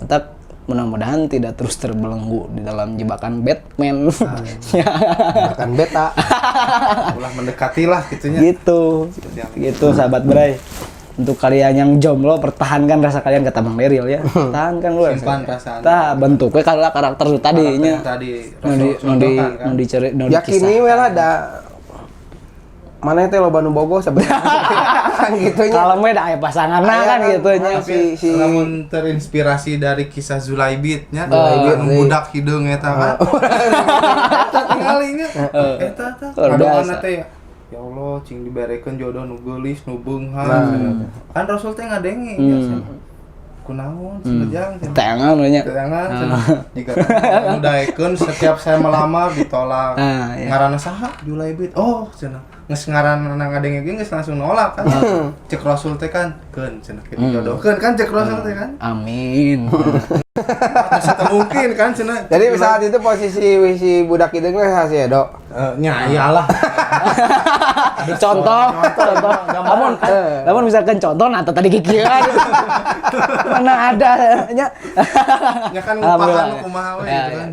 Tetap mudah-mudahan tidak terus terbelenggu di dalam jebakan Batman. Bahkan beta. Ulah mendekati lah gitunya. Gitu sahabat Bray. Untuk kalian yang jomblo, pertahankan rasa kalian kata Bang Deril ya. Pertahankan lu. Simpan perasaan. Tah bentuknya kalau karakter lu tadinya. Tadi Nu diceri nu Yakini we lah da mana teh loba nu bogo sebenarnya. Gitu nya. Kalau mah da aya pasanganna kan gitu nya. si lamun terinspirasi dari kisah Zulaibit nya, Zulaibit, anu budak hideung eta kan. Tingalinya eta tah. Kadoana teh ya Allah cing diberekeun jodoh nu geulis nu beunghar. Kan Rasul teh ngadenge nya. Kunaon senejang Teangan we nya. teangan jika nu daekeun setiap saya melamar ditolak. Ngaranna saha Zulaibit? Oh cenah. Geus ngaranna ngadenge ge geus langsung nolak kan. Cek Rasul teh kan keun cenah dijodohkeun kan cek Rasul teh kan. Amin. Bisa mungkin kan cenah. Jadi saat itu posisi si budak itu nggak sih Edo. Nya iyalah. Contoh. Lamun misalkan contoh nah tadi kikieuan. Mana ada nya. Nya kan ngupahan kumaha we gitu kan.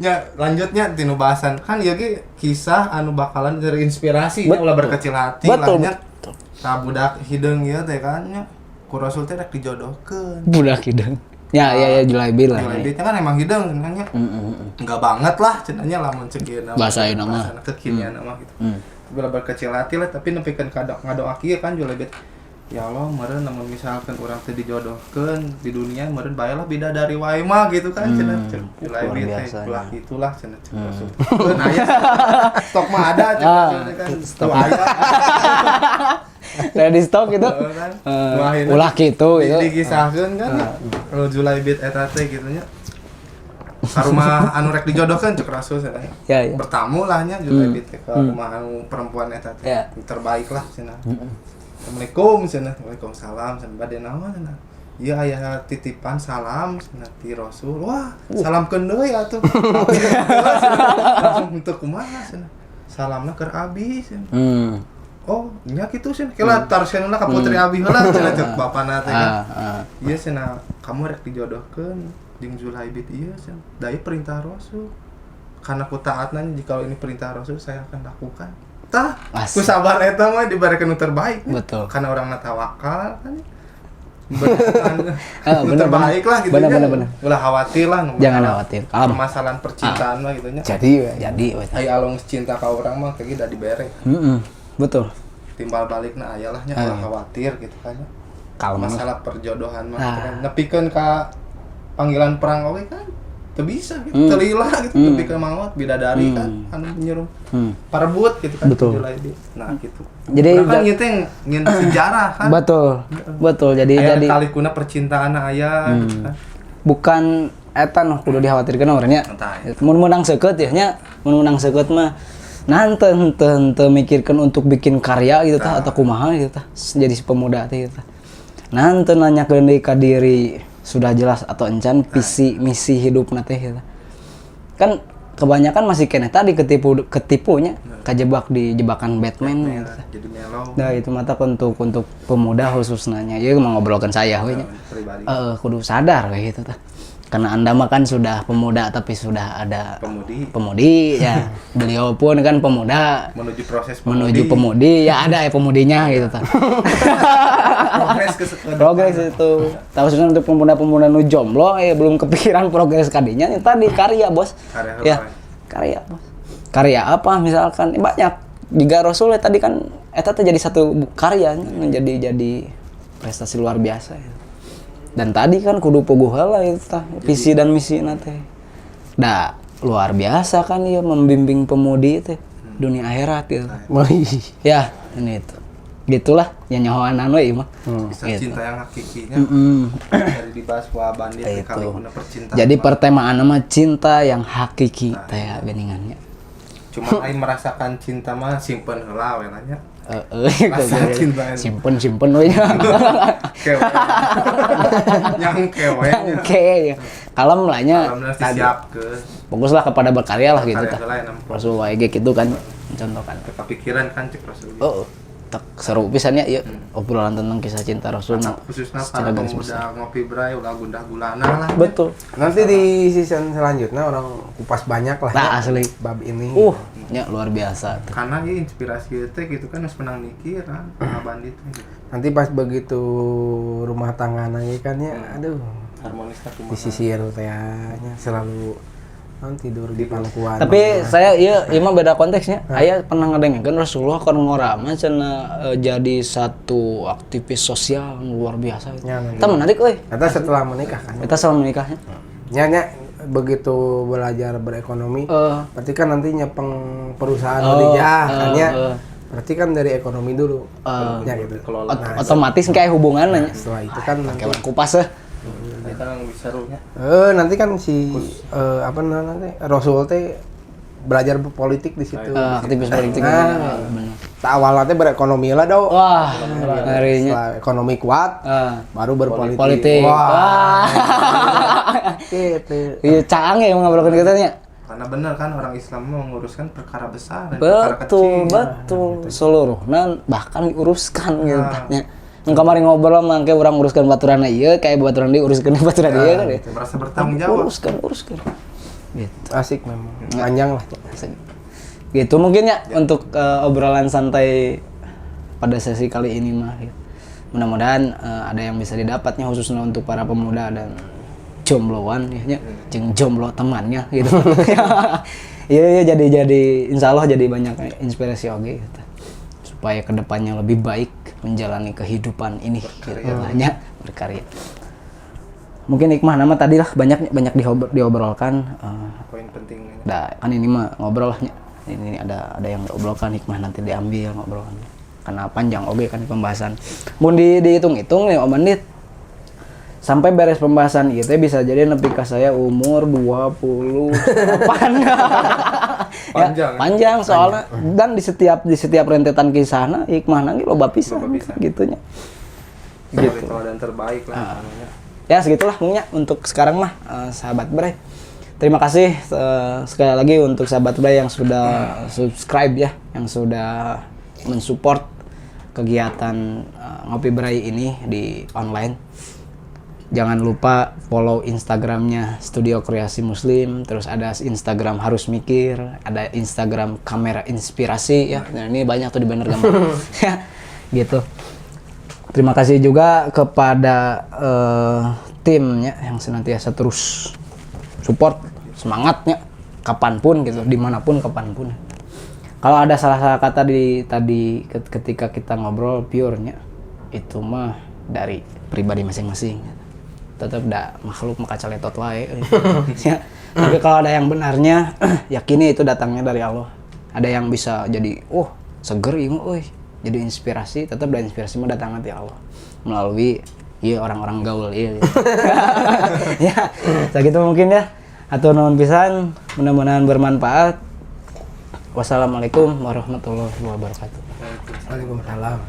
Nya lanjutnya tinu bahasan kan ieu ge kisah anu bakalan terinspirasi ulah berkecil hati lah nya. Ka budak hideung ieu teh kan nya. Ku Rasul teh rek dijodohkeun. Budak hideung. Ya Zulaibit lah. Zulaibit kan emang hideung cenanya. Enggak banget lah cenanya lamun cek ieu nama. Bahasa ayeuna mah. Kekinian mah gitu. Ulah berkecil hati lah tapi nepikeun ngadoa kieu kan Zulaibit. Ya Allah, meureun lamun misalkan urang teh dijodohkeun di dunia meureun bae lah bidadari wae mah gitu kan cenah. Zulaibit teh ulah itulah cenah cek Rasul. Keun aya stok mah ada cenah kan. Stok aya. Ready stok gitu. Ulah gitu gitu. Digisahkeun kan. Kalau Zulaibit eta teh kitu nya. Ka rumah anu rek dijodohkeun cek Rasul cenah. Ya. Bertamu lah nya Zulaibit teh ka rumah anu perempuan eta teh. Terbaik lah cenah. Assalamualaikum cenah. Waalaikumsalam cenah. Bade naon cenah? Ieu aya titipan salam cenah ti Rasul. Wah, salamkeun deui atuh. Langsung untuk kumaha cenah. Salamna keur abi cenah. Oh, nya kitu cenah. Kela tarsenna ka putri abi heula cenah cek bapana teh kan. Ieu cenah kamu rek dijodohkeun jeung Zulaibit ieu cenah. Da ieu perintah Rasul. Karena ku taatna jika ini perintah Rasul saya akan lakukan. Tah, ku sabar eta mah dibarakeun nu terbaik. Betul. Karena orangna tawakal kan. Terbaik lah gitu. Bener. Ulah khawatir lah. Jangan khawatir. Permasalahan percintaan mah gitu nya. Jadi Ai alung cinta ka urang mah kayak da dibere. Betul. Timbal balikna aya lah nya ulah khawatir gitu kan. Masalah perjodohan mah kan nepikeun ka panggilan perang oge kan. Teu bisa gitu, telilah gitu, tapi ke maut bidadari kan anu nyuruh parebut gitu kan. Nah gitu. Jadi kan ieu teh ngeun sejarah kan. Betul. Jadi kali kuna percintaan aya gitu kan. Bukan eta noh kudu dikhawatirkeun urang nya. Mun menang seukeut ya nya, mun menang seukeut mah henteu mikirkeun untuk bikin karya gitu tah atau kumaha gitu tah. Jadi si pemuda teh gitu tah. Henteu nanyakeun deui ka diri sudah jelas atau encan visi misi hidup teh gitu. Kan kebanyakan masih kena tadi ketipunya kejebak di jebakan Batman gitu. Jadi melo. Nah itu mata untuk pemuda khususnya ya mau ngobrolkan saya we nya. Kudu sadar kayak gitu tah. Karena Anda mah kan sudah pemuda tapi sudah ada pemudi ya. Beliau pun kan pemuda menuju pemudi ya ada ya pemudinya gitu tah. Progres itu. Tahu sebenarnya untuk pemuda-pemuda nu jomblo ya belum kepikiran progres kadinya tadi karya bos. Karya bos. Karya apa misalkan banyak. Jika Rasul tadi kan eta teh jadi satu karyanya jadi prestasi luar biasa ya. Dan tadi kan kudu poguh heula itu tah visi dan misi teh. Da luar biasa kan ya membimbing pemudi teh dunia akhirat gitu. Ya, ini itu. gitulah yang nyahoanan we mah. Kisah Gitu. cinta yang hakikinya dari dibahas wa bandit Itu. kali guna percintaan. Jadi pertemaan nama cinta yang hakiki teh ya geningannya. Cuma lain merasakan cinta mah simpen heula we nanya. Rasa cinta. simpen we. Kewe. Yang kewe. Oke. Kalem lah nya. Alhamdulillah disiapkeun. Fokuslah kepada berkarya lah gitu tah. Karya heula enam. Rasul wae ge gitu kan contohkan. Kepikiran kan cek Rasul. Oh, tak seru pisan ya ieu obrolan tentang kisah cinta Rasul Khususnya secara para garis besar. pemuda ngopi bray ulah gundah gulana lah. Betul. Nanti di season selanjutnya orang kupas banyak lah Nah, ya, asli. bab ini. Ya luar biasa tuh. Karena ya inspirasi itu gitu kan harus menang mikir kan bandit gitu. Nanti pas begitu rumah tangga nanya kan ya, aduh, Harmonisnya kumaha. disisir tehnya selalu tidur di pangkuan. Tapi saya iya mah beda konteksnya. Aya pernah ngedengekeun Rasulullah keur ngorama cenah jadi satu aktivis sosial yang luar biasa. Ya, Eta menarik euy. Kata setelah menikah kan. Eta selama menikahnya. Nyanya begitu belajar berekonomi, berarti kan nanti nyepeng perusahaan kan ya. Berarti kan dari ekonomi dulu. Ya gitu. Otomatis kayak hubungannya. Setelah itu kan nanti Kayak kupas Kita yang bisa ruhnya. nanti kan si apa namanya Rasul teh belajar berpolitik di situ. aktivis politik. Nah, Bener. awalnya teh berekonomi lah do. Wah, harinya. Setelah ekonomi kuat, baru berpolitik. Politik. Wah. Gitu. Iya cang ya ngobrolin kita nya. Karena benar kan orang Islam mau menguruskan perkara besar dan perkara Betul, kecil. betul. Seluruhnya bahkan diuruskan gitu tanya. Yang kemarin ngobrol mangke orang uruskan baturan ieu kayak baturan diuruskan baturan ieu kan ya. Merasa bertanggung jawab. Uruskan. Gitu. Asik memang. Panjang lah. Gitu mungkin ya untuk obrolan santai pada sesi kali ini mah. Gitu. Mudah-mudahan ada yang bisa didapatnya khususnya untuk para pemuda dan jombloan ya, jeung jomblo temannya gitu. Iya jadi insya Allah jadi banyak inspirasi oge gitu. Supaya kedepannya lebih baik menjalani kehidupan ini gitu banyak berkarya. Mungkin hikmah nama tadi lah banyak diobrolkan. Poin pentingnya. Kan ini mah ngobrol lah. Ini ada yang diobrolkan hikmah nanti diambil ngobrolan. Karena panjang oge kan pembahasan. Mun dihitung-hitung nih 5 menit. Sampai beres pembahasan itu bisa jadi nepi ka saya umur 28. Panjang soalnya dan di setiap rentetan kisahna hikmahna ge loba pisan gitunya. Gitu. Dan terbaik lah namanya. Ya segitulah mungkin untuk sekarang mah sahabat Bray. Terima kasih sekali lagi untuk sahabat Bray yang sudah subscribe ya, yang sudah mensupport kegiatan Ngopi Bray ini di online. Jangan lupa follow Instagramnya Studio Kreasi Muslim, terus ada Instagram Harus Mikir, ada Instagram Kamera Inspirasi ya. Nah, ini banyak tuh di banner gambar. Ya, gitu. Terima kasih juga kepada timnya yang senantiasa terus support, semangatnya kapanpun gitu, dimanapun kapanpun. Kalau ada salah kata tadi ketika kita ngobrol purenya, itu mah dari pribadi masing-masing. Tetap dah makhluk maka caletot wae. Ya. Tapi kalau ada yang benarnya, yakini itu datangnya dari Allah. Ada yang bisa jadi, seger ieu euy. Jadi inspirasi, tetap dari inspirasi mah datangnya dari Allah. Melalui orang-orang gaul ieu. Ya, segitu mungkin ya. Atur nuhun pisan, mudah-mudahan bermanfaat. Wassalamualaikum warahmatullahi wabarakatuh. Waalaikumsalam.